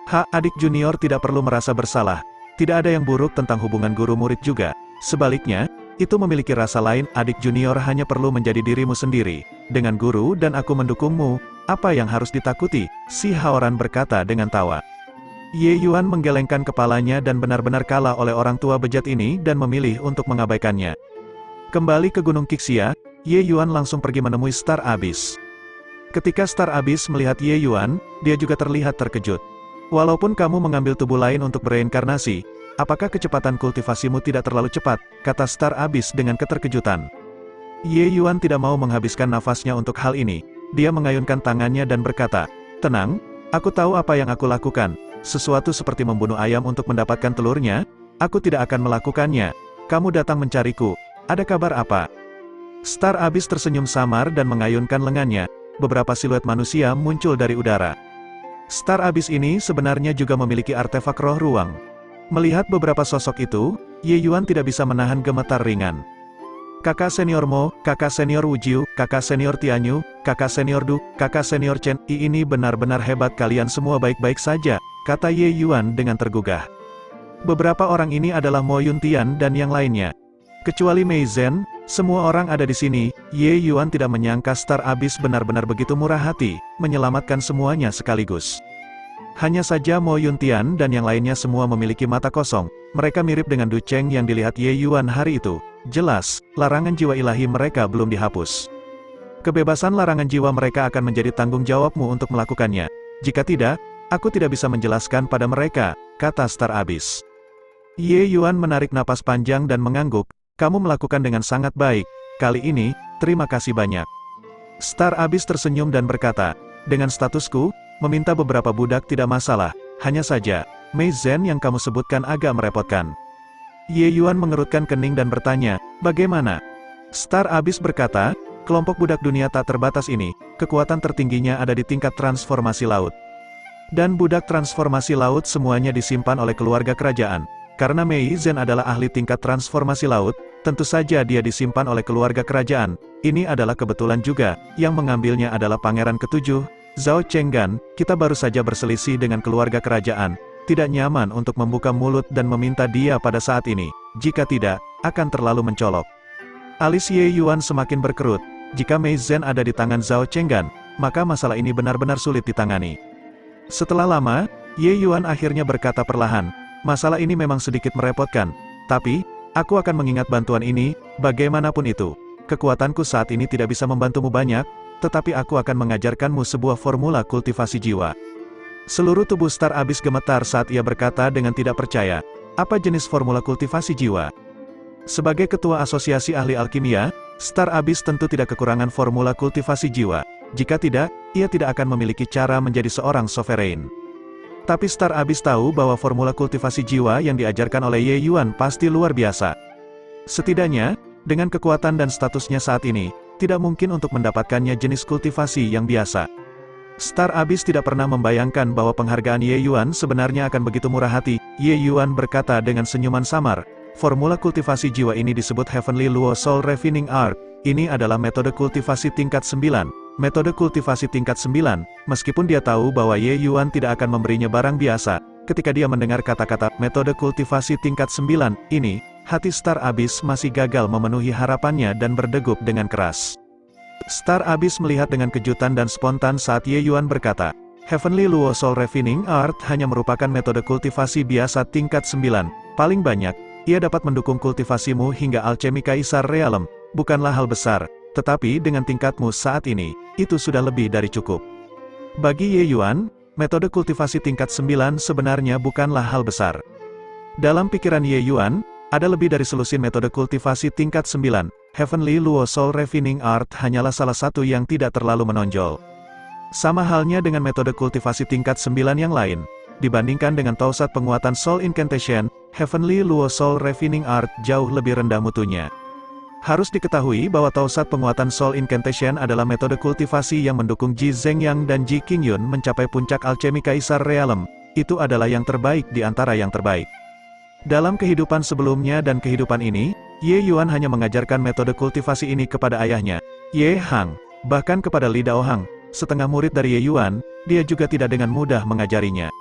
S2: Adik junior tidak perlu merasa bersalah. Tidak ada yang buruk tentang hubungan guru murid juga. Sebaliknya, itu memiliki rasa lain. Adik junior hanya perlu menjadi dirimu sendiri. Dengan guru dan aku mendukungmu, apa yang harus ditakuti? Si Haoran berkata dengan tawa. Ye Yuan menggelengkan kepalanya dan benar-benar kalah oleh orang tua bejat ini dan memilih untuk mengabaikannya. Kembali ke Gunung Qixia, Ye Yuan langsung pergi menemui Star Abyss. Ketika Star Abyss melihat Ye Yuan, dia juga terlihat terkejut. "Walaupun kamu mengambil tubuh lain untuk bereinkarnasi, apakah kecepatan kultivasimu tidak terlalu cepat?" kata Star Abyss dengan keterkejutan. Ye Yuan tidak mau menghabiskan nafasnya untuk hal ini. Dia mengayunkan tangannya dan berkata, "Tenang, aku tahu apa yang aku lakukan. Sesuatu seperti membunuh ayam untuk mendapatkan telurnya, aku tidak akan melakukannya. Kamu datang mencariku. Ada kabar apa?" Star Abyss tersenyum samar dan mengayunkan lengannya. Beberapa siluet manusia muncul dari udara. Star Abyss ini sebenarnya juga memiliki artefak roh ruang. Melihat beberapa sosok itu, Ye Yuan tidak bisa menahan gemetar ringan. Kakak senior Mo, kakak senior Wu Jiu, kakak senior Tianyu, kakak senior Du, kakak senior Chen, ini benar-benar hebat, kalian semua baik-baik saja, kata Ye Yuan dengan tergugah. Beberapa orang ini adalah Mo Yuntian dan yang lainnya. Kecuali Mei Zhen, semua orang ada di sini. Ye Yuan tidak menyangka Star Abyss benar-benar begitu murah hati, menyelamatkan semuanya sekaligus. Hanya saja Mo Yuntian dan yang lainnya semua memiliki mata kosong, mereka mirip dengan Du Cheng yang dilihat Ye Yuan hari itu. Jelas, larangan jiwa ilahi mereka belum dihapus. Kebebasan larangan jiwa mereka akan menjadi tanggung jawabmu untuk melakukannya. Jika tidak, aku tidak bisa menjelaskan pada mereka, kata Star Abyss. Ye Yuan menarik napas panjang dan mengangguk, kamu melakukan dengan sangat baik, kali ini, terima kasih banyak. Star Abyss tersenyum dan berkata, dengan statusku, meminta beberapa budak tidak masalah, hanya saja, Mei Zhen yang kamu sebutkan agak merepotkan. Ye Yuan mengerutkan kening dan bertanya, bagaimana? Star Abyss berkata, kelompok budak dunia tak terbatas ini, kekuatan tertingginya ada di tingkat transformasi laut. Dan budak transformasi laut semuanya disimpan oleh keluarga kerajaan. Karena Mei Zhen adalah ahli tingkat transformasi laut, tentu saja dia disimpan oleh keluarga kerajaan. Ini adalah kebetulan juga, yang mengambilnya adalah pangeran ketujuh, Zhao Chenggan. Kita baru saja berselisih dengan keluarga kerajaan. Tidak nyaman untuk membuka mulut dan meminta dia pada saat ini. Jika tidak, akan terlalu mencolok. Alis Ye Yuan semakin berkerut. Jika Mei Zhen ada di tangan Zhao Chenggan, maka masalah ini benar-benar sulit ditangani. Setelah lama, Ye Yuan akhirnya berkata perlahan, masalah ini memang sedikit merepotkan, tapi, aku akan mengingat bantuan ini, bagaimanapun itu. Kekuatanku saat ini tidak bisa membantumu banyak, tetapi aku akan mengajarkanmu sebuah formula kultivasi jiwa. Seluruh tubuh Star Abyss gemetar saat ia berkata dengan tidak percaya, apa jenis formula kultivasi jiwa? Sebagai ketua asosiasi ahli alkimia, Star Abyss tentu tidak kekurangan formula kultivasi jiwa. Jika tidak, ia tidak akan memiliki cara menjadi seorang sovereign. Tapi Star Abyss tahu bahwa formula kultivasi jiwa yang diajarkan oleh Ye Yuan pasti luar biasa. Setidaknya, dengan kekuatan dan statusnya saat ini, tidak mungkin untuk mendapatkannya jenis kultivasi yang biasa. Star Abyss tidak pernah membayangkan bahwa penghargaan Ye Yuan sebenarnya akan begitu murah hati. Ye Yuan berkata dengan senyuman samar, formula kultivasi jiwa ini disebut Heavenly Luo Soul Refining Art. Ini adalah metode kultivasi tingkat 9. Metode kultivasi tingkat 9, meskipun dia tahu bahwa Ye Yuan tidak akan memberinya barang biasa, ketika dia mendengar kata-kata metode kultivasi tingkat 9 ini, hati Star Abyss masih gagal memenuhi harapannya dan berdegup dengan keras. Star Abyss melihat dengan kejutan dan spontan saat Ye Yuan berkata, Heavenly Luo Soul Refining Art hanya merupakan metode kultivasi biasa tingkat 9. Paling banyak, ia dapat mendukung kultivasimu hingga alchemy Kaisar Realem. Bukanlah hal besar, tetapi dengan tingkatmu saat ini, itu sudah lebih dari cukup. Bagi Ye Yuan, metode kultivasi tingkat 9 sebenarnya bukanlah hal besar. Dalam pikiran Ye Yuan, ada lebih dari selusin metode kultivasi tingkat 9. Heavenly Luo Soul Refining Art hanyalah salah satu yang tidak terlalu menonjol. Sama halnya dengan metode kultivasi tingkat 9 yang lain. Dibandingkan dengan tausat penguatan Soul Incantation, Heavenly Luo Soul Refining Art jauh lebih rendah mutunya. Harus diketahui bahwa tausat penguatan Soul Incantation adalah metode kultivasi yang mendukung Ji Zhengyang dan Ji Qingyun mencapai puncak alchemy Kaisar Realem. Itu adalah yang terbaik di antara yang terbaik. Dalam kehidupan sebelumnya dan kehidupan ini, Ye Yuan hanya mengajarkan metode kultivasi ini kepada ayahnya, Ye Hang, bahkan kepada Li Daohang, setengah murid dari Ye Yuan, dia juga tidak dengan mudah mengajarinya.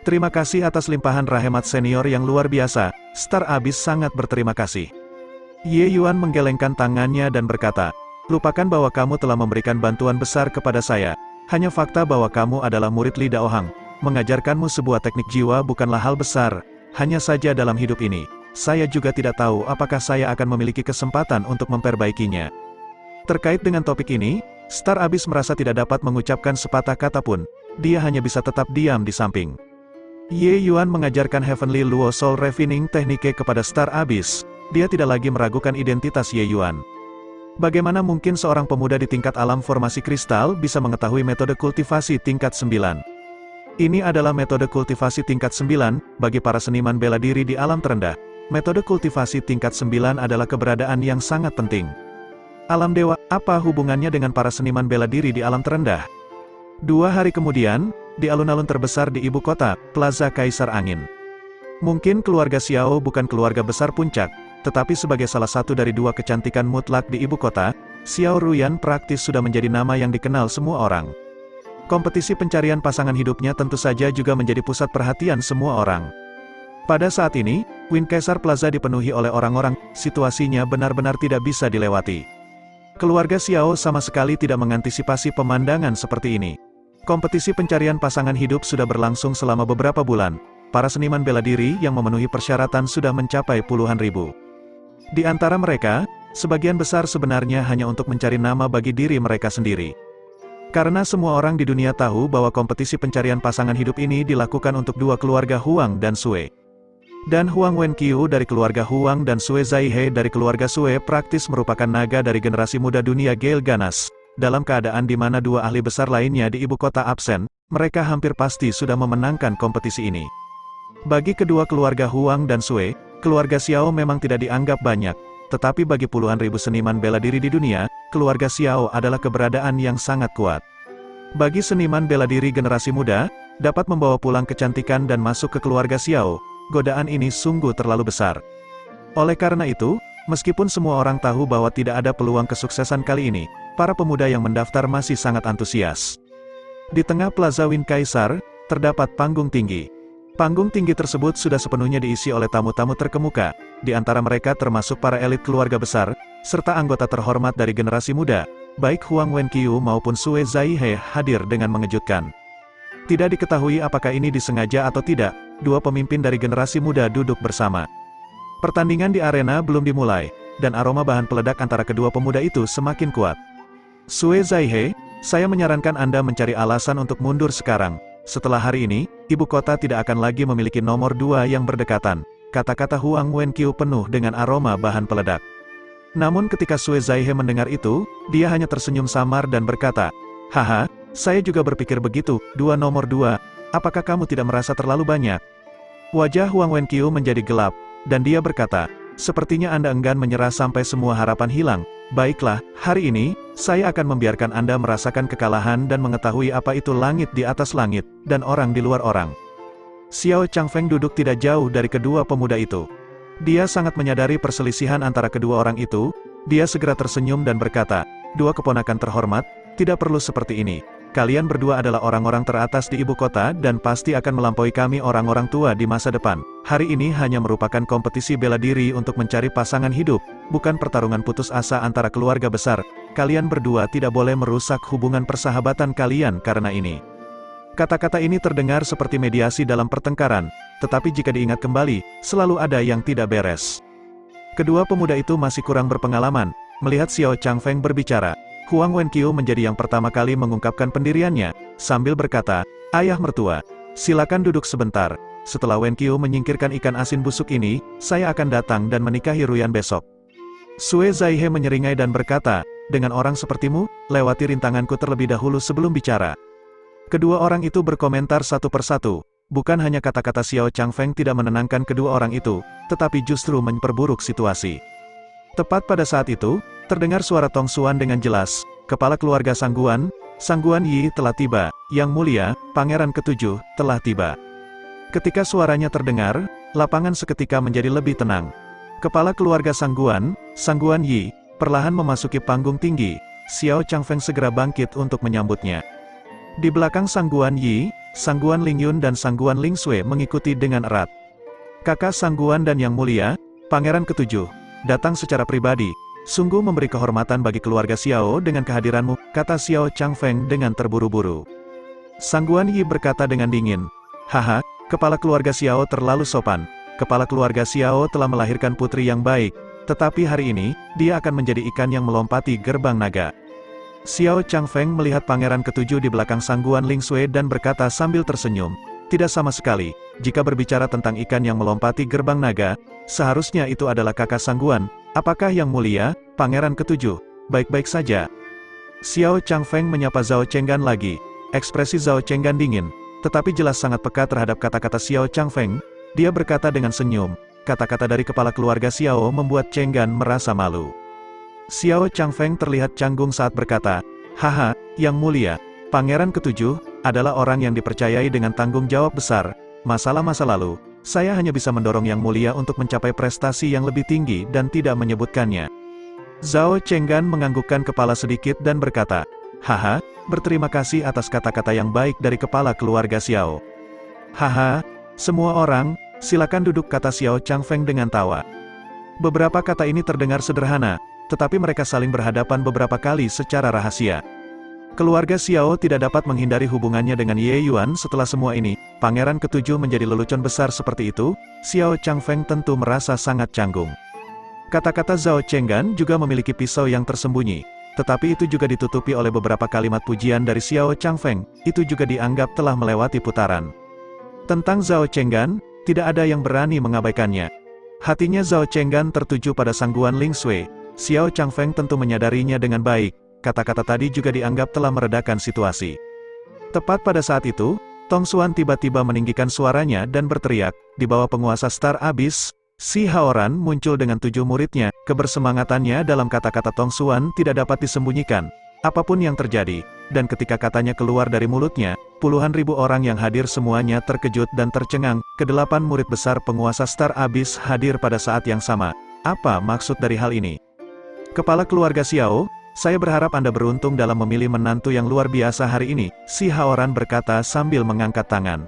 S2: Terima kasih atas limpahan rahmat senior yang luar biasa, Star Abyss sangat berterima kasih. Ye Yuan menggelengkan tangannya dan berkata, lupakan bahwa kamu telah memberikan bantuan besar kepada saya, hanya fakta bahwa kamu adalah murid Li Daohang, mengajarkanmu sebuah teknik jiwa bukanlah hal besar. Hanya saja dalam hidup ini, saya juga tidak tahu apakah saya akan memiliki kesempatan untuk memperbaikinya. Terkait dengan topik ini, Star Abyss merasa tidak dapat mengucapkan sepatah kata pun, dia hanya bisa tetap diam di samping. Ye Yuan mengajarkan Heavenly Luo Soul Refining Technique kepada Star Abyss, dia tidak lagi meragukan identitas Ye Yuan. Bagaimana mungkin seorang pemuda di tingkat alam formasi kristal bisa mengetahui metode kultivasi tingkat 9? Ini adalah metode kultivasi tingkat 9, bagi para seniman bela diri di alam terendah. Metode kultivasi tingkat 9 adalah keberadaan yang sangat penting. Alam dewa, apa hubungannya dengan para seniman bela diri di alam terendah? 2 hari kemudian, di alun-alun terbesar di ibu kota, Plaza Kaisar Angin. Mungkin keluarga Xiao bukan keluarga besar puncak, tetapi sebagai salah satu dari dua kecantikan mutlak di ibu kota, Xiao Ruyan praktis sudah menjadi nama yang dikenal semua orang. Kompetisi pencarian pasangan hidupnya tentu saja juga menjadi pusat perhatian semua orang. Pada saat ini, Win Caesar Plaza dipenuhi oleh orang-orang, situasinya benar-benar tidak bisa dilewati. Keluarga Xiao sama sekali tidak mengantisipasi pemandangan seperti ini. Kompetisi pencarian pasangan hidup sudah berlangsung selama beberapa bulan. Para seniman bela diri yang memenuhi persyaratan sudah mencapai puluhan ribu. Di antara mereka, sebagian besar sebenarnya hanya untuk mencari nama bagi diri mereka sendiri. Karena semua orang di dunia tahu bahwa kompetisi pencarian pasangan hidup ini dilakukan untuk dua keluarga Huang dan Sui. Dan Huang Wenqiu dari keluarga Huang dan Sui Zaihe dari keluarga Sui praktis merupakan naga dari generasi muda dunia Gale Ganas. Dalam keadaan di mana dua ahli besar lainnya di ibu kota absen, mereka hampir pasti sudah memenangkan kompetisi ini. Bagi kedua keluarga Huang dan Sui, keluarga Xiao memang tidak dianggap banyak, tetapi bagi puluhan ribu seniman bela diri di dunia, keluarga Xiao adalah keberadaan yang sangat kuat. Bagi seniman bela diri generasi muda, dapat membawa pulang kecantikan dan masuk ke keluarga Xiao, godaan ini sungguh terlalu besar. Oleh karena itu, meskipun semua orang tahu bahwa tidak ada peluang kesuksesan kali ini, para pemuda yang mendaftar masih sangat antusias. Di tengah Plaza Win Caesar, terdapat panggung tinggi. Panggung tinggi tersebut sudah sepenuhnya diisi oleh tamu-tamu terkemuka, di antara mereka termasuk para elit keluarga besar, serta anggota terhormat dari generasi muda, baik Huang Wenqiu maupun Sui Zaihe hadir dengan mengejutkan. Tidak diketahui apakah ini disengaja atau tidak, dua pemimpin dari generasi muda duduk bersama. Pertandingan di arena belum dimulai, dan aroma bahan peledak antara kedua pemuda itu semakin kuat. Sui Zaihe, saya menyarankan Anda mencari alasan untuk mundur sekarang. Setelah hari ini, ibu kota tidak akan lagi memiliki nomor dua yang berdekatan. Kata-kata Huang Wenqiu penuh dengan aroma bahan peledak. Namun ketika Sui Zaihe mendengar itu, dia hanya tersenyum samar dan berkata, "Haha, saya juga berpikir begitu, dua nomor dua, apakah kamu tidak merasa terlalu banyak?" Wajah Huang Wenqiu menjadi gelap, dan dia berkata, "Sepertinya Anda enggan menyerah sampai semua harapan hilang. Baiklah, hari ini, saya akan membiarkan Anda merasakan kekalahan dan mengetahui apa itu langit di atas langit, dan orang di luar orang." Xiao Changfeng duduk tidak jauh dari kedua pemuda itu. Dia sangat menyadari perselisihan antara kedua orang itu, dia segera tersenyum dan berkata, "Dua keponakan terhormat, tidak perlu seperti ini. Kalian berdua adalah orang-orang teratas di ibu kota dan pasti akan melampaui kami orang-orang tua di masa depan. Hari ini hanya merupakan kompetisi bela diri untuk mencari pasangan hidup, bukan pertarungan putus asa antara keluarga besar. Kalian berdua tidak boleh merusak hubungan persahabatan kalian karena ini." Kata-kata ini terdengar seperti mediasi dalam pertengkaran, tetapi jika diingat kembali, selalu ada yang tidak beres. Kedua pemuda itu masih kurang berpengalaman. Melihat Xiao Changfeng berbicara, Huang Wenqiu menjadi yang pertama kali mengungkapkan pendiriannya, sambil berkata, "Ayah mertua, silakan duduk sebentar. Setelah Wenqiu menyingkirkan ikan asin busuk ini, saya akan datang dan menikahi Ruyan besok." Sui Zaihe menyeringai dan berkata, "Dengan orang sepertimu, lewati rintanganku terlebih dahulu sebelum bicara." Kedua orang itu berkomentar satu persatu. Bukan hanya kata-kata Xiao Changfeng tidak menenangkan kedua orang itu, tetapi justru memperburuk situasi. Tepat pada saat itu, terdengar suara Tong Xuan dengan jelas, "Kepala keluarga Sangguan, Sangguan Yi telah tiba, Yang Mulia, Pangeran Ketujuh, telah tiba." Ketika suaranya terdengar, lapangan seketika menjadi lebih tenang. Kepala keluarga Sangguan, Sangguan Yi, perlahan memasuki panggung tinggi. Xiao Changfeng segera bangkit untuk menyambutnya. Di belakang Sangguan Yi, Sangguan Lingyun dan Sangguan Lingsui mengikuti dengan erat. "Kakak Sangguan dan Yang Mulia, Pangeran Ketujuh, datang secara pribadi. Sungguh memberi kehormatan bagi keluarga Xiao dengan kehadiranmu," kata Xiao Changfeng dengan terburu-buru. Sangguan Yi berkata dengan dingin, "Haha, kepala keluarga Xiao terlalu sopan. Kepala keluarga Xiao telah melahirkan putri yang baik, tetapi hari ini, dia akan menjadi ikan yang melompati gerbang naga." Xiao Changfeng melihat Pangeran Ketujuh di belakang Sangguan Lingsui dan berkata sambil tersenyum, "Tidak sama sekali, jika berbicara tentang ikan yang melompati gerbang naga, seharusnya itu adalah kakak Sangguan. Apakah Yang Mulia, Pangeran Ketujuh, baik-baik saja?" Xiao Changfeng menyapa Zhao Chenggan lagi. Ekspresi Zhao Chenggan dingin, tetapi jelas sangat peka terhadap kata-kata Xiao Changfeng. Dia berkata dengan senyum, kata-kata dari kepala keluarga Xiao membuat Chenggan merasa malu. Xiao Changfeng terlihat canggung saat berkata, "Haha, Yang Mulia, Pangeran Ketujuh, adalah orang yang dipercayai dengan tanggung jawab besar. Masalah masa lalu, Saya hanya bisa mendorong Yang Mulia untuk mencapai prestasi yang lebih tinggi dan tidak menyebutkannya. Zhao Chenggan menganggukkan kepala sedikit dan berkata, "Haha, berterima kasih atas kata-kata yang baik dari kepala keluarga Xiao." "Haha, semua orang, silakan duduk," kata Xiao Changfeng dengan tawa. Beberapa kata ini terdengar sederhana, tetapi mereka saling berhadapan beberapa kali secara rahasia. Keluarga Xiao tidak dapat menghindari hubungannya dengan Ye Yuan setelah semua ini. Pangeran ketujuh menjadi lelucon besar seperti itu, Xiao Changfeng tentu merasa sangat canggung. Kata-kata Zhao Chenggan juga memiliki pisau yang tersembunyi, tetapi itu juga ditutupi oleh beberapa kalimat pujian dari Xiao Changfeng, itu juga dianggap telah melewati putaran. Tentang Zhao Chenggan, tidak ada yang berani mengabaikannya. Hatinya Zhao Chenggan tertuju pada sangguan Ling Sui. Xiao Changfeng tentu menyadarinya dengan baik, kata-kata tadi juga dianggap telah meredakan situasi. Tepat pada saat itu, Tong Xuan tiba-tiba meninggikan suaranya dan berteriak, di bawah penguasa Star Abyss, Si Haoran muncul dengan 7 muridnya. Kebersemangatannya dalam kata-kata Tong Xuan tidak dapat disembunyikan, apapun yang terjadi, dan ketika katanya keluar dari mulutnya, puluhan ribu orang yang hadir semuanya terkejut dan tercengang. Kedelapan murid besar penguasa Star Abyss hadir pada saat yang sama. Apa maksud dari hal ini? Kepala keluarga Xiao, saya berharap Anda beruntung dalam memilih menantu yang luar biasa hari ini, Si Haoran berkata sambil mengangkat tangan.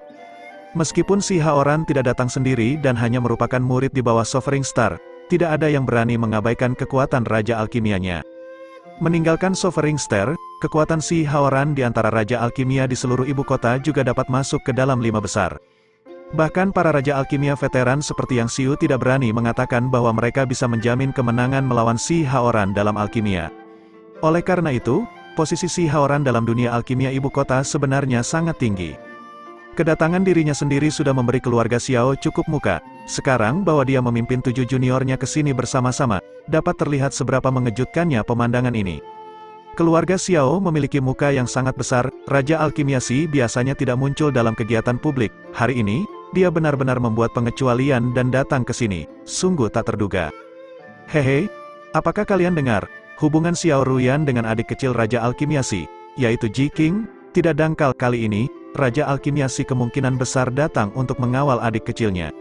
S2: Meskipun Si Haoran tidak datang sendiri dan hanya merupakan murid di bawah Sovereign Star, tidak ada yang berani mengabaikan kekuatan Raja Alkimianya. Meninggalkan Sovereign Star, kekuatan Si Haoran di antara Raja Alkimia di seluruh ibu kota juga dapat masuk ke dalam 5 besar. Bahkan para Raja Alkimia veteran seperti Yang Xiu tidak berani mengatakan bahwa mereka bisa menjamin kemenangan melawan Si Haoran dalam alkimia. Oleh karena itu, posisi Si Haoran dalam dunia alkimia ibu kota sebenarnya sangat tinggi. Kedatangan dirinya sendiri sudah memberi keluarga Xiao cukup muka. Sekarang bahwa dia memimpin 7 juniornya ke sini bersama-sama, dapat terlihat seberapa mengejutkannya pemandangan ini. Keluarga Xiao memiliki muka yang sangat besar. Raja Alkimiasi biasanya tidak muncul dalam kegiatan publik. Hari ini, dia benar-benar membuat pengecualian dan datang ke sini. Sungguh tak terduga. Hehe, apakah kalian dengar? Hubungan Xiao Ruyan dengan adik kecil Raja Alkimiasi, yaitu Ji Qing, tidak dangkal. Kali ini, Raja Alkimiasi kemungkinan besar datang untuk mengawal adik kecilnya.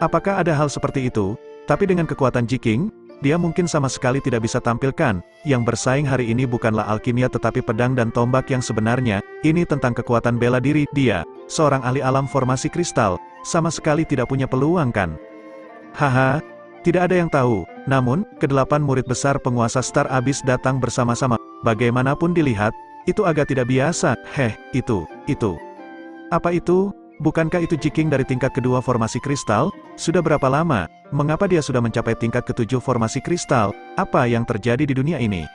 S2: Apakah ada hal seperti itu? Tapi dengan kekuatan Ji Qing, dia mungkin sama sekali tidak bisa tampilkan. Yang bersaing hari ini bukanlah alkimia tetapi pedang dan tombak yang sebenarnya. Ini tentang kekuatan bela diri. Dia, seorang ahli alam formasi kristal, sama sekali tidak punya peluang kan? Haha, tidak ada yang tahu. Namun, kedelapan murid besar penguasa Star Abyss datang bersama-sama. Bagaimanapun dilihat, itu agak tidak biasa. Itu. Apa itu? Bukankah itu Ji Qing dari tingkat kedua formasi kristal? Sudah berapa lama? Mengapa dia sudah mencapai tingkat ketujuh formasi kristal? Apa yang terjadi di dunia ini?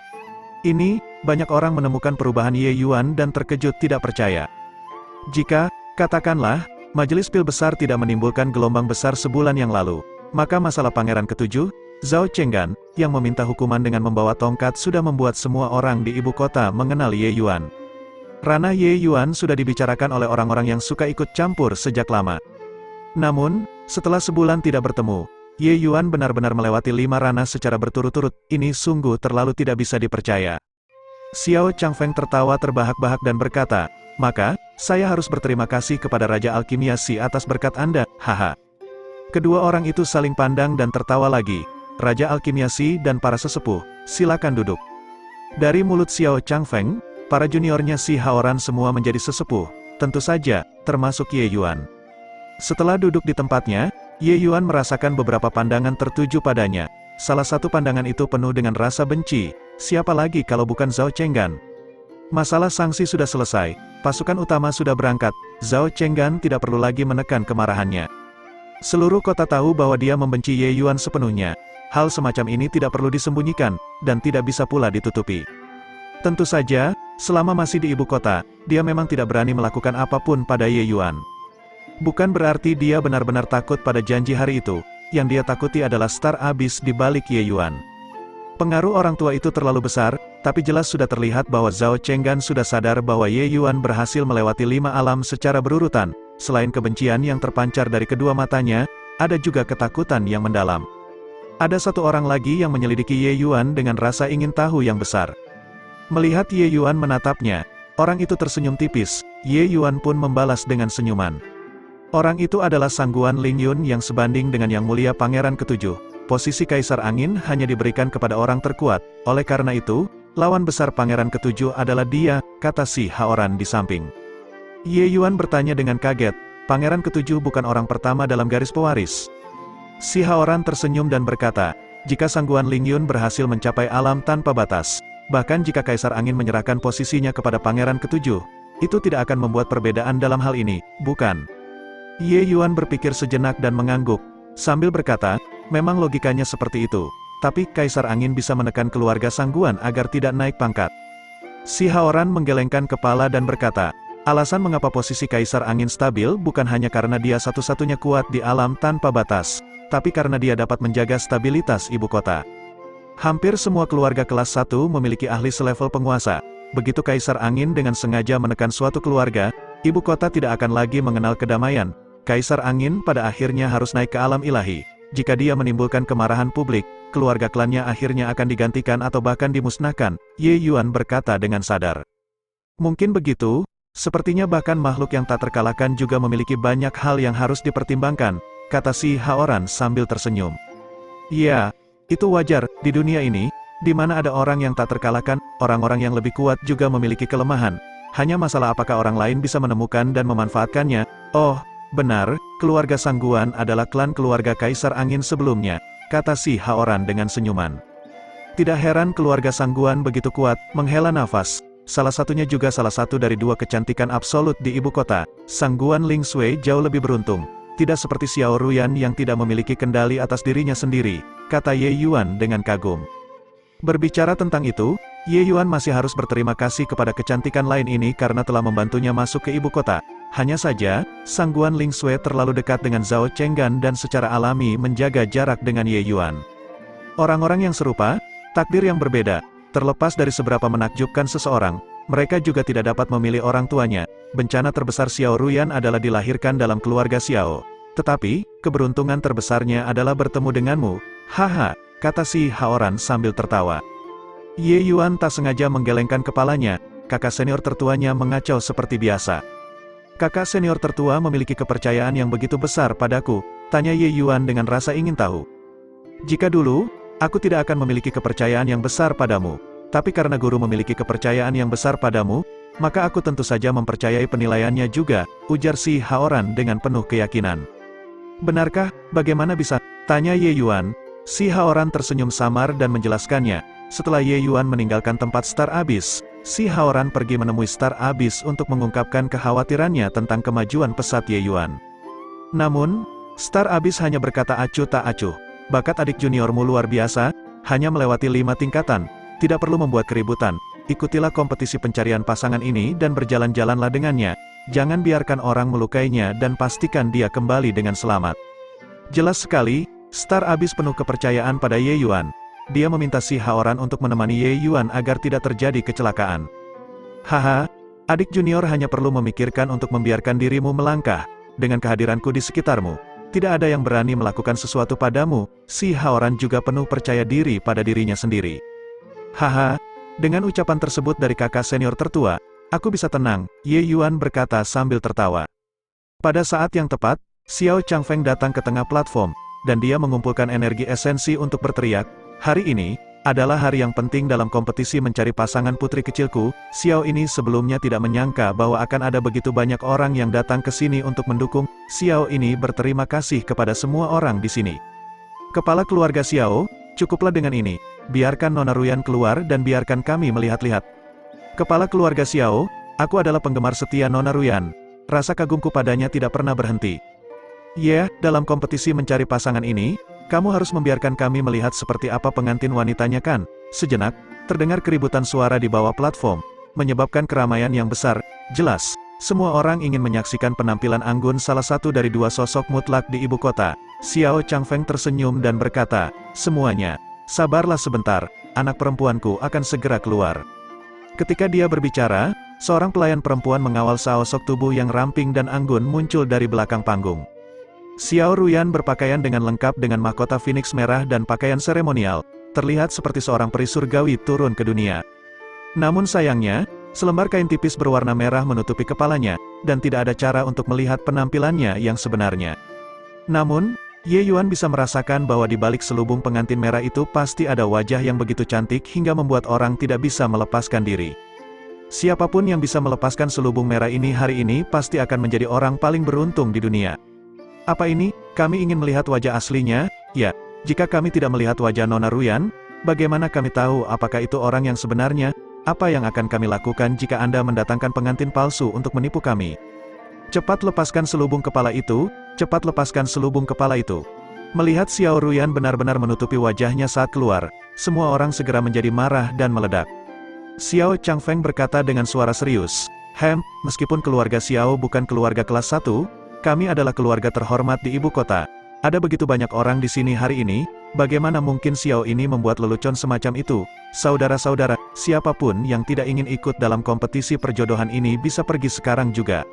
S2: Ini, banyak orang menemukan perubahan Ye Yuan dan terkejut tidak percaya. Jika, katakanlah, majelis pil besar tidak menimbulkan gelombang besar sebulan yang lalu, maka masalah pangeran ketujuh, Zhao Chenggan, yang meminta hukuman dengan membawa tongkat sudah membuat semua orang di ibu kota mengenal Ye Yuan. Ranah Ye Yuan sudah dibicarakan oleh orang-orang yang suka ikut campur sejak lama. Namun, setelah sebulan tidak bertemu, Ye Yuan benar-benar melewati 5 ranah secara berturut-turut. Ini sungguh terlalu tidak bisa dipercaya. Xiao Changfeng tertawa terbahak-bahak dan berkata, "Maka, saya harus berterima kasih kepada Raja Alkimiasi atas berkat Anda, haha." Kedua orang itu saling pandang dan tertawa lagi. Raja Alkimiasi dan para sesepuh, silakan duduk. Dari mulut Xiao Changfeng, para juniornya Si Haoran semua menjadi sesepuh, tentu saja, termasuk Ye Yuan. Setelah duduk di tempatnya, Ye Yuan merasakan beberapa pandangan tertuju padanya. Salah satu pandangan itu penuh dengan rasa benci. Siapa lagi kalau bukan Zhao Chenggan? Masalah sanksi sudah selesai, pasukan utama sudah berangkat, Zhao Chenggan tidak perlu lagi menekan kemarahannya. Seluruh kota tahu bahwa dia membenci Ye Yuan sepenuhnya. Hal semacam ini tidak perlu disembunyikan, dan tidak bisa pula ditutupi. Tentu saja, selama masih di ibu kota, dia memang tidak berani melakukan apapun pada Ye Yuan. Bukan berarti dia benar-benar takut pada janji hari itu, yang dia takuti adalah Star Abyss di balik Ye Yuan. Pengaruh orang tua itu terlalu besar, tapi jelas sudah terlihat bahwa Zhao Chenggan sudah sadar bahwa Ye Yuan berhasil melewati 5 alam secara berurutan. Selain kebencian yang terpancar dari kedua matanya, ada juga ketakutan yang mendalam. Ada satu orang lagi yang menyelidiki Ye Yuan dengan rasa ingin tahu yang besar. Melihat Ye Yuan menatapnya, orang itu tersenyum tipis. Ye Yuan pun membalas dengan senyuman. Orang itu adalah Sangguan Lingyun yang sebanding dengan Yang Mulia Pangeran Ketujuh. Posisi Kaisar Angin hanya diberikan kepada orang terkuat, oleh karena itu, lawan besar Pangeran Ketujuh adalah dia, kata si Haoran di samping. Ye Yuan bertanya dengan kaget, Pangeran Ketujuh bukan orang pertama dalam garis pewaris. Si Haoran tersenyum dan berkata, jika Sangguan Lingyun berhasil mencapai alam tanpa batas, bahkan jika Kaisar Angin menyerahkan posisinya kepada Pangeran Ketujuh, itu tidak akan membuat perbedaan dalam hal ini, bukan? Ye Yuan berpikir sejenak dan mengangguk, sambil berkata, memang logikanya seperti itu, tapi Kaisar Angin bisa menekan keluarga Sangguan agar tidak naik pangkat. Si Haoran menggelengkan kepala dan berkata, alasan mengapa posisi Kaisar Angin stabil bukan hanya karena dia satu-satunya kuat di alam tanpa batas, tapi karena dia dapat menjaga stabilitas ibu kota. Hampir semua keluarga kelas 1 memiliki ahli selevel penguasa. Begitu Kaisar Angin dengan sengaja menekan suatu keluarga, ibu kota tidak akan lagi mengenal kedamaian. Kaisar Angin pada akhirnya harus naik ke alam ilahi. Jika dia menimbulkan kemarahan publik, keluarga klannya akhirnya akan digantikan atau bahkan dimusnahkan, Ye Yuan berkata dengan sadar. Mungkin begitu, sepertinya bahkan makhluk yang tak terkalahkan juga memiliki banyak hal yang harus dipertimbangkan, kata si Haoran sambil tersenyum. Ya, itu wajar, di dunia ini, di mana ada orang yang tak terkalahkan, orang-orang yang lebih kuat juga memiliki kelemahan. Hanya masalah apakah orang lain bisa menemukan dan memanfaatkannya. Oh, benar, keluarga Sangguan adalah klan keluarga Kaisar Angin sebelumnya, kata si Haoran dengan senyuman. Tidak heran keluarga Sangguan begitu kuat, menghela nafas. Salah satunya juga salah satu dari dua kecantikan absolut di ibu kota. Sangguan Ling Sui jauh lebih beruntung. Tidak seperti Xiao Ruyan yang tidak memiliki kendali atas dirinya sendiri, kata Ye Yuan dengan kagum. Berbicara tentang itu, Ye Yuan masih harus berterima kasih kepada kecantikan lain ini karena telah membantunya masuk ke ibu kota. Hanya saja, Sangguan Ling Sui terlalu dekat dengan Zhao Chenggan dan secara alami menjaga jarak dengan Ye Yuan. Orang-orang yang serupa, takdir yang berbeda, terlepas dari seberapa menakjubkan seseorang, mereka juga tidak dapat memilih orang tuanya. Bencana terbesar Xiao Ruyan adalah dilahirkan dalam keluarga Xiao. Tetapi, keberuntungan terbesarnya adalah bertemu denganmu. Haha, kata si Haoran sambil tertawa. Ye Yuan tak sengaja menggelengkan kepalanya, kakak senior tertuanya mengacau seperti biasa. Kakak senior tertua memiliki kepercayaan yang begitu besar padaku, tanya Ye Yuan dengan rasa ingin tahu. Jika dulu, aku tidak akan memiliki kepercayaan yang besar padamu. Tapi karena guru memiliki kepercayaan yang besar padamu, maka aku tentu saja mempercayai penilaiannya juga, ujar si Haoran dengan penuh keyakinan. Benarkah, bagaimana bisa? Tanya Ye Yuan. Si Haoran tersenyum samar dan menjelaskannya. Setelah Ye Yuan meninggalkan tempat Star Abyss, si Haoran pergi menemui Star Abyss untuk mengungkapkan kekhawatirannya tentang kemajuan pesat Ye Yuan. Namun, Star Abyss hanya berkata acuh tak acuh. Bakat adik juniormu luar biasa, hanya melewati 5 tingkatan. Tidak perlu membuat keributan, ikutilah kompetisi pencarian pasangan ini dan berjalan-jalanlah dengannya. Jangan biarkan orang melukainya dan pastikan dia kembali dengan selamat. Jelas sekali, Star Abyss penuh kepercayaan pada Ye Yuan. Dia meminta si Haoran untuk menemani Ye Yuan agar tidak terjadi kecelakaan. Haha, adik junior hanya perlu memikirkan untuk membiarkan dirimu melangkah. Dengan kehadiranku di sekitarmu, tidak ada yang berani melakukan sesuatu padamu. Si Haoran juga penuh percaya diri pada dirinya sendiri. Haha, dengan ucapan tersebut dari kakak senior tertua, aku bisa tenang, Ye Yuan berkata sambil tertawa. Pada saat yang tepat, Xiao Changfeng datang ke tengah platform, dan dia mengumpulkan energi esensi untuk berteriak, hari ini, adalah hari yang penting dalam kompetisi mencari pasangan putri kecilku. Xiao ini sebelumnya tidak menyangka bahwa akan ada begitu banyak orang yang datang ke sini untuk mendukung. Xiao ini berterima kasih kepada semua orang di sini. Kepala keluarga Xiao, cukuplah dengan ini. Biarkan Nona Ruyan keluar dan biarkan kami melihat-lihat. Kepala keluarga Xiao, aku adalah penggemar setia Nona Ruyan. Rasa kagumku padanya tidak pernah berhenti. Dalam kompetisi mencari pasangan ini, kamu harus membiarkan kami melihat seperti apa pengantin wanitanya kan? Sejenak, terdengar keributan suara di bawah platform, menyebabkan keramaian yang besar. Jelas, semua orang ingin menyaksikan penampilan anggun salah satu dari dua sosok mutlak di ibu kota. Xiao Changfeng tersenyum dan berkata, semuanya, sabarlah sebentar, anak perempuanku akan segera keluar. Ketika dia berbicara, seorang pelayan perempuan mengawal sosok tubuh yang ramping dan anggun muncul dari belakang panggung. Xiao Ruyan berpakaian dengan lengkap dengan mahkota Phoenix merah dan pakaian seremonial, terlihat seperti seorang peri surgawi turun ke dunia. Namun sayangnya, selembar kain tipis berwarna merah menutupi kepalanya, dan tidak ada cara untuk melihat penampilannya yang sebenarnya. Namun, Ye Yuan bisa merasakan bahwa di balik selubung pengantin merah itu pasti ada wajah yang begitu cantik hingga membuat orang tidak bisa melepaskan diri. Siapapun yang bisa melepaskan selubung merah ini hari ini pasti akan menjadi orang paling beruntung di dunia. Apa ini? Kami ingin melihat wajah aslinya? Ya, jika kami tidak melihat wajah Nona Ruyan, bagaimana kami tahu apakah itu orang yang sebenarnya? Apa yang akan kami lakukan jika Anda mendatangkan pengantin palsu untuk menipu kami? Cepat lepaskan selubung kepala itu, cepat lepaskan selubung kepala itu. Melihat Xiao Ruyan benar-benar menutupi wajahnya saat keluar, semua orang segera menjadi marah dan meledak. Xiao Changfeng berkata dengan suara serius, meskipun keluarga Xiao bukan keluarga kelas 1, kami adalah keluarga terhormat di ibu kota. Ada begitu banyak orang di sini hari ini, bagaimana mungkin Xiao ini membuat lelucon semacam itu? Saudara-saudara, siapapun yang tidak ingin ikut dalam kompetisi perjodohan ini bisa pergi sekarang juga.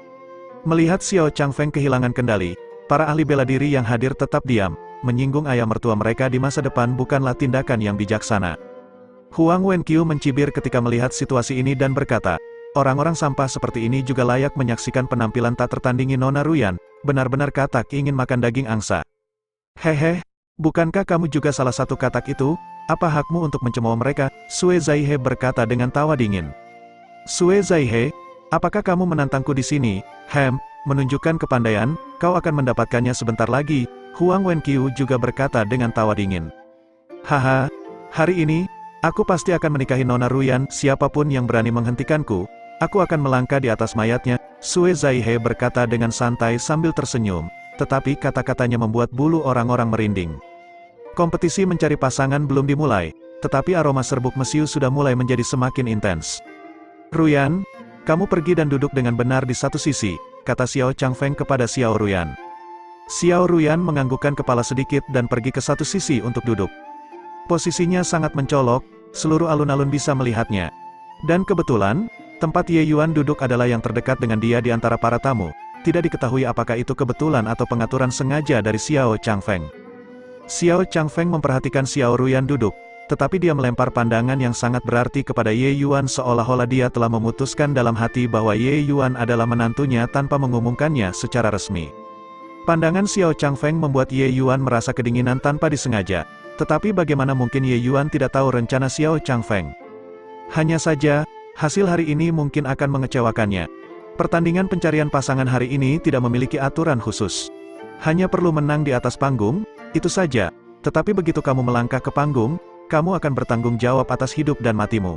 S2: Melihat Xiao Changfeng kehilangan kendali, para ahli bela diri yang hadir tetap diam. Menyinggung ayah mertua mereka di masa depan bukanlah tindakan yang bijaksana. Huang Wenqiu mencibir ketika melihat situasi ini dan berkata, orang-orang sampah seperti ini juga layak menyaksikan penampilan tak tertandingi Nona Ruyan, benar-benar katak ingin makan daging angsa. Hehe, bukankah kamu juga salah satu katak itu? Apa hakmu untuk mencemooh mereka? Sue Zaihe berkata dengan tawa dingin. Sue Zaihe, apakah kamu menantangku di sini? Menunjukkan kepandaian, kau akan mendapatkannya sebentar lagi. Huang Wenqiu juga berkata dengan tawa dingin. Haha, hari ini, aku pasti akan menikahi Nona Ruyan, siapapun yang berani menghentikanku, aku akan melangkah di atas mayatnya. Sue Zaihe berkata dengan santai sambil tersenyum, tetapi kata-katanya membuat bulu orang-orang merinding. Kompetisi mencari pasangan belum dimulai, tetapi aroma serbuk mesiu sudah mulai menjadi semakin intens. Ruyan, kamu pergi dan duduk dengan benar di satu sisi, kata Xiao Changfeng kepada Xiao Ruyan. Xiao Ruyan menganggukkan kepala sedikit dan pergi ke satu sisi untuk duduk. Posisinya sangat mencolok, seluruh alun-alun bisa melihatnya. Dan kebetulan, tempat Ye Yuan duduk adalah yang terdekat dengan dia di antara para tamu. Tidak diketahui apakah itu kebetulan atau pengaturan sengaja dari Xiao Changfeng. Xiao Changfeng memperhatikan Xiao Ruyan duduk, tetapi dia melempar pandangan yang sangat berarti kepada Ye Yuan seolah-olah dia telah memutuskan dalam hati bahwa Ye Yuan adalah menantunya tanpa mengumumkannya secara resmi. Pandangan Xiao Changfeng membuat Ye Yuan merasa kedinginan tanpa disengaja, tetapi bagaimana mungkin Ye Yuan tidak tahu rencana Xiao Changfeng? Hanya saja, hasil hari ini mungkin akan mengecewakannya. Pertandingan pencarian pasangan hari ini tidak memiliki aturan khusus. Hanya perlu menang di atas panggung, itu saja. Tetapi begitu kamu melangkah ke panggung, kamu akan bertanggung jawab atas hidup dan matimu.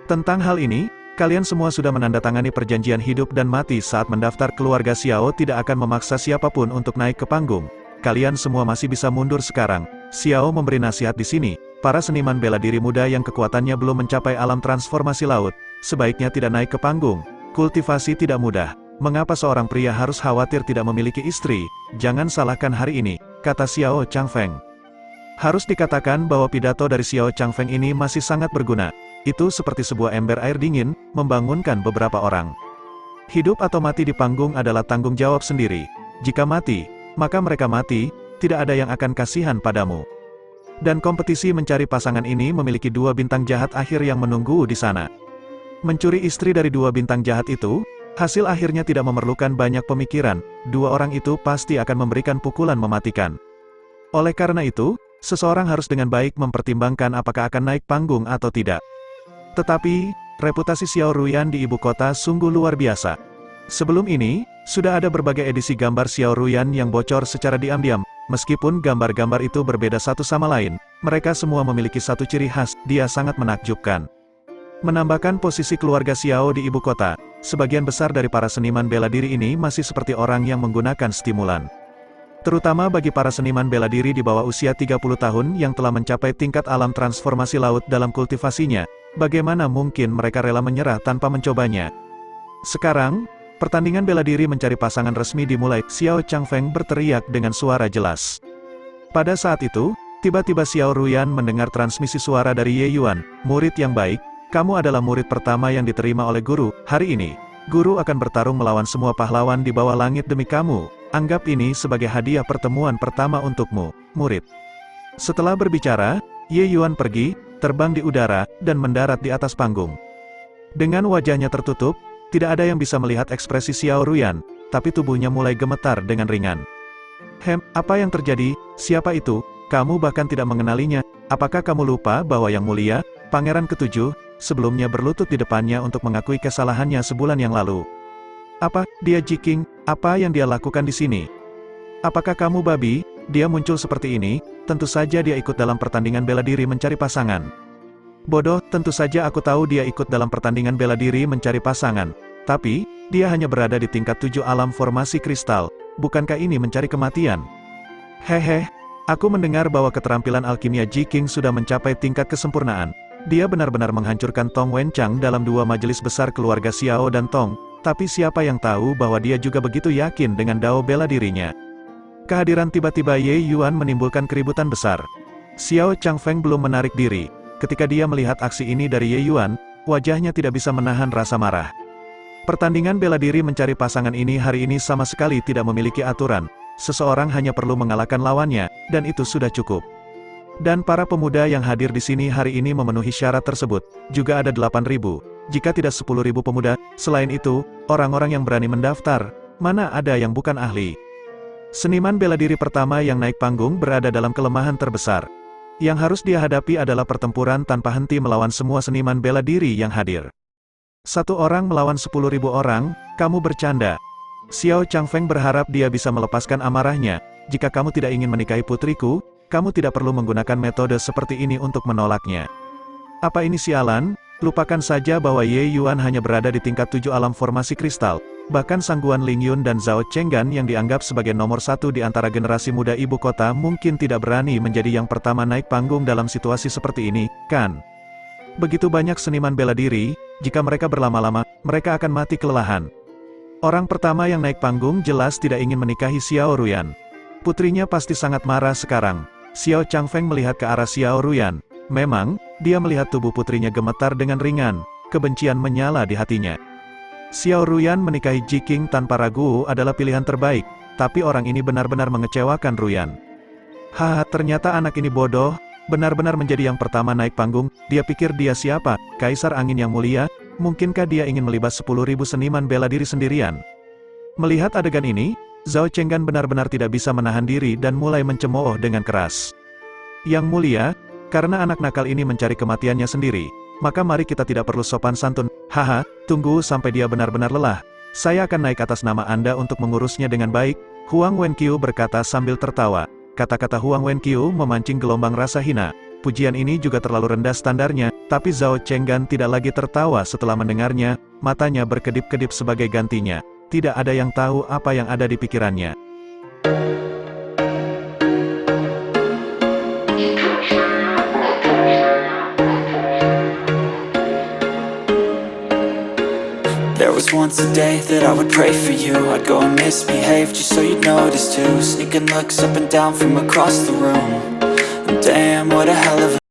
S2: Tentang hal ini, kalian semua sudah menandatangani perjanjian hidup dan mati saat mendaftar. Keluarga Xiao tidak akan memaksa siapapun untuk naik ke panggung. Kalian semua masih bisa mundur sekarang. Xiao memberi nasihat di sini. Para seniman bela diri muda yang kekuatannya belum mencapai alam transformasi laut, sebaiknya tidak naik ke panggung. Kultivasi tidak mudah. Mengapa seorang pria harus khawatir tidak memiliki istri? Jangan salahkan hari ini, kata Xiao Changfeng. Harus dikatakan bahwa pidato dari Xiao Changfeng ini masih sangat berguna. Itu seperti sebuah ember air dingin, membangunkan beberapa orang. Hidup atau mati di panggung adalah tanggung jawab sendiri. Jika mati, maka mereka mati, tidak ada yang akan kasihan padamu. Dan kompetisi mencari pasangan ini memiliki 2 bintang jahat akhir yang menunggu di sana. Mencuri istri dari 2 bintang jahat itu, hasil akhirnya tidak memerlukan banyak pemikiran, 2 orang itu pasti akan memberikan pukulan mematikan. Oleh karena itu, seseorang harus dengan baik mempertimbangkan apakah akan naik panggung atau tidak. Tetapi, reputasi Xiao Ruyan di ibu kota sungguh luar biasa. Sebelum ini, sudah ada berbagai edisi gambar Xiao Ruyan yang bocor secara diam-diam. Meskipun gambar-gambar itu berbeda satu sama lain, mereka semua memiliki satu ciri khas, dia sangat menakjubkan. Menambahkan posisi keluarga Xiao di ibu kota, sebagian besar dari para seniman bela diri ini masih seperti orang yang menggunakan stimulan. Terutama bagi para seniman bela diri di bawah usia 30 tahun yang telah mencapai tingkat alam transformasi laut dalam kultivasinya, bagaimana mungkin mereka rela menyerah tanpa mencobanya? Sekarang, pertandingan bela diri mencari pasangan resmi dimulai. Xiao Changfeng berteriak dengan suara jelas. Pada saat itu, tiba-tiba Xiao Ruyan mendengar transmisi suara dari Ye Yuan. Murid yang baik, kamu adalah murid pertama yang diterima oleh guru. Hari ini, guru akan bertarung melawan semua pahlawan di bawah langit demi kamu. Anggap ini sebagai hadiah pertemuan pertama untukmu, murid. Setelah berbicara, Ye Yuan pergi, terbang di udara, dan mendarat di atas panggung. Dengan wajahnya tertutup, Tidak ada yang bisa melihat ekspresi Xiao Ruyan, tapi tubuhnya mulai gemetar dengan ringan. Apa yang terjadi? Siapa itu? Kamu bahkan tidak mengenalinya. Apakah kamu lupa bahwa Yang Mulia, Pangeran Ketujuh, sebelumnya berlutut di depannya untuk mengakui kesalahannya sebulan yang lalu? Apa, dia Jiking? Apa yang dia lakukan di sini? Apakah kamu babi? Dia muncul seperti ini, tentu saja dia ikut dalam pertandingan bela diri mencari pasangan. Bodoh, tentu saja aku tahu dia ikut dalam pertandingan bela diri mencari pasangan. Tapi, dia hanya berada di tingkat 7 alam formasi kristal. Bukankah ini mencari kematian? Hehe, aku mendengar bahwa keterampilan alkimia Jiking sudah mencapai tingkat kesempurnaan. Dia benar-benar menghancurkan Tong Wenchang dalam 2 majelis besar keluarga Xiao dan Tong. Tapi siapa yang tahu bahwa dia juga begitu yakin dengan dao bela dirinya? Kehadiran tiba-tiba Ye Yuan menimbulkan keributan besar. Xiao Changfeng belum menarik diri. Ketika dia melihat aksi ini dari Ye Yuan, wajahnya tidak bisa menahan rasa marah. Pertandingan bela diri mencari pasangan ini hari ini sama sekali tidak memiliki aturan. Seseorang hanya perlu mengalahkan lawannya, dan itu sudah cukup. Dan para pemuda yang hadir di sini hari ini memenuhi syarat tersebut. Juga ada 8.000, jika tidak 10.000 pemuda. Selain itu, orang-orang yang berani mendaftar, mana ada yang bukan ahli. Seniman bela diri pertama yang naik panggung berada dalam kelemahan terbesar. Yang harus dia hadapi adalah pertempuran tanpa henti melawan semua seniman bela diri yang hadir. 1 orang melawan 10.000 orang, kamu bercanda. Xiao Changfeng berharap dia bisa melepaskan amarahnya. Jika kamu tidak ingin menikahi putriku, kamu tidak perlu menggunakan metode seperti ini untuk menolaknya. Apa ini sialan? Lupakan saja bahwa Ye Yuan hanya berada di tingkat 7 alam formasi kristal. Bahkan Sangguan Ling Yun dan Zhao Chenggan yang dianggap sebagai nomor 1 di antara generasi muda ibu kota mungkin tidak berani menjadi yang pertama naik panggung dalam situasi seperti ini, kan? Begitu banyak seniman bela diri, jika mereka berlama-lama, mereka akan mati kelelahan. Orang pertama yang naik panggung jelas tidak ingin menikahi Xiao Ruyan. Putrinya pasti sangat marah sekarang. Xiao Changfeng melihat ke arah Xiao Ruyan. Memang, dia melihat tubuh putrinya gemetar dengan ringan. Kebencian menyala di hatinya. Xiao Ruyan menikahi Jiking tanpa ragu adalah pilihan terbaik, tapi orang ini benar-benar mengecewakan Ruyan. Haha, ternyata anak ini bodoh, benar-benar menjadi yang pertama naik panggung. Dia pikir dia siapa? Kaisar Angin yang Mulia? Mungkinkah dia ingin melibas 10.000 seniman bela diri sendirian? Melihat adegan ini, Zhao Chenggan benar-benar tidak bisa menahan diri dan mulai mencemooh dengan keras. Yang Mulia, karena anak nakal ini mencari kematiannya sendiri, maka mari kita tidak perlu sopan santun. Haha, tunggu sampai dia benar-benar lelah. Saya akan naik atas nama Anda untuk mengurusnya dengan baik, Huang Wenqiu berkata sambil tertawa. Kata-kata Huang Wenqiu memancing gelombang rasa hina. Pujian ini juga terlalu rendah standarnya, tapi Zhao Chenggan tidak lagi tertawa setelah mendengarnya, matanya berkedip-kedip sebagai gantinya. Tidak ada yang tahu apa yang ada di pikirannya.
S3: There was once a day that I would pray for you. I'd go and misbehave just so you'd notice too. Sneaking looks up and down from across the room. And damn, what a hell of a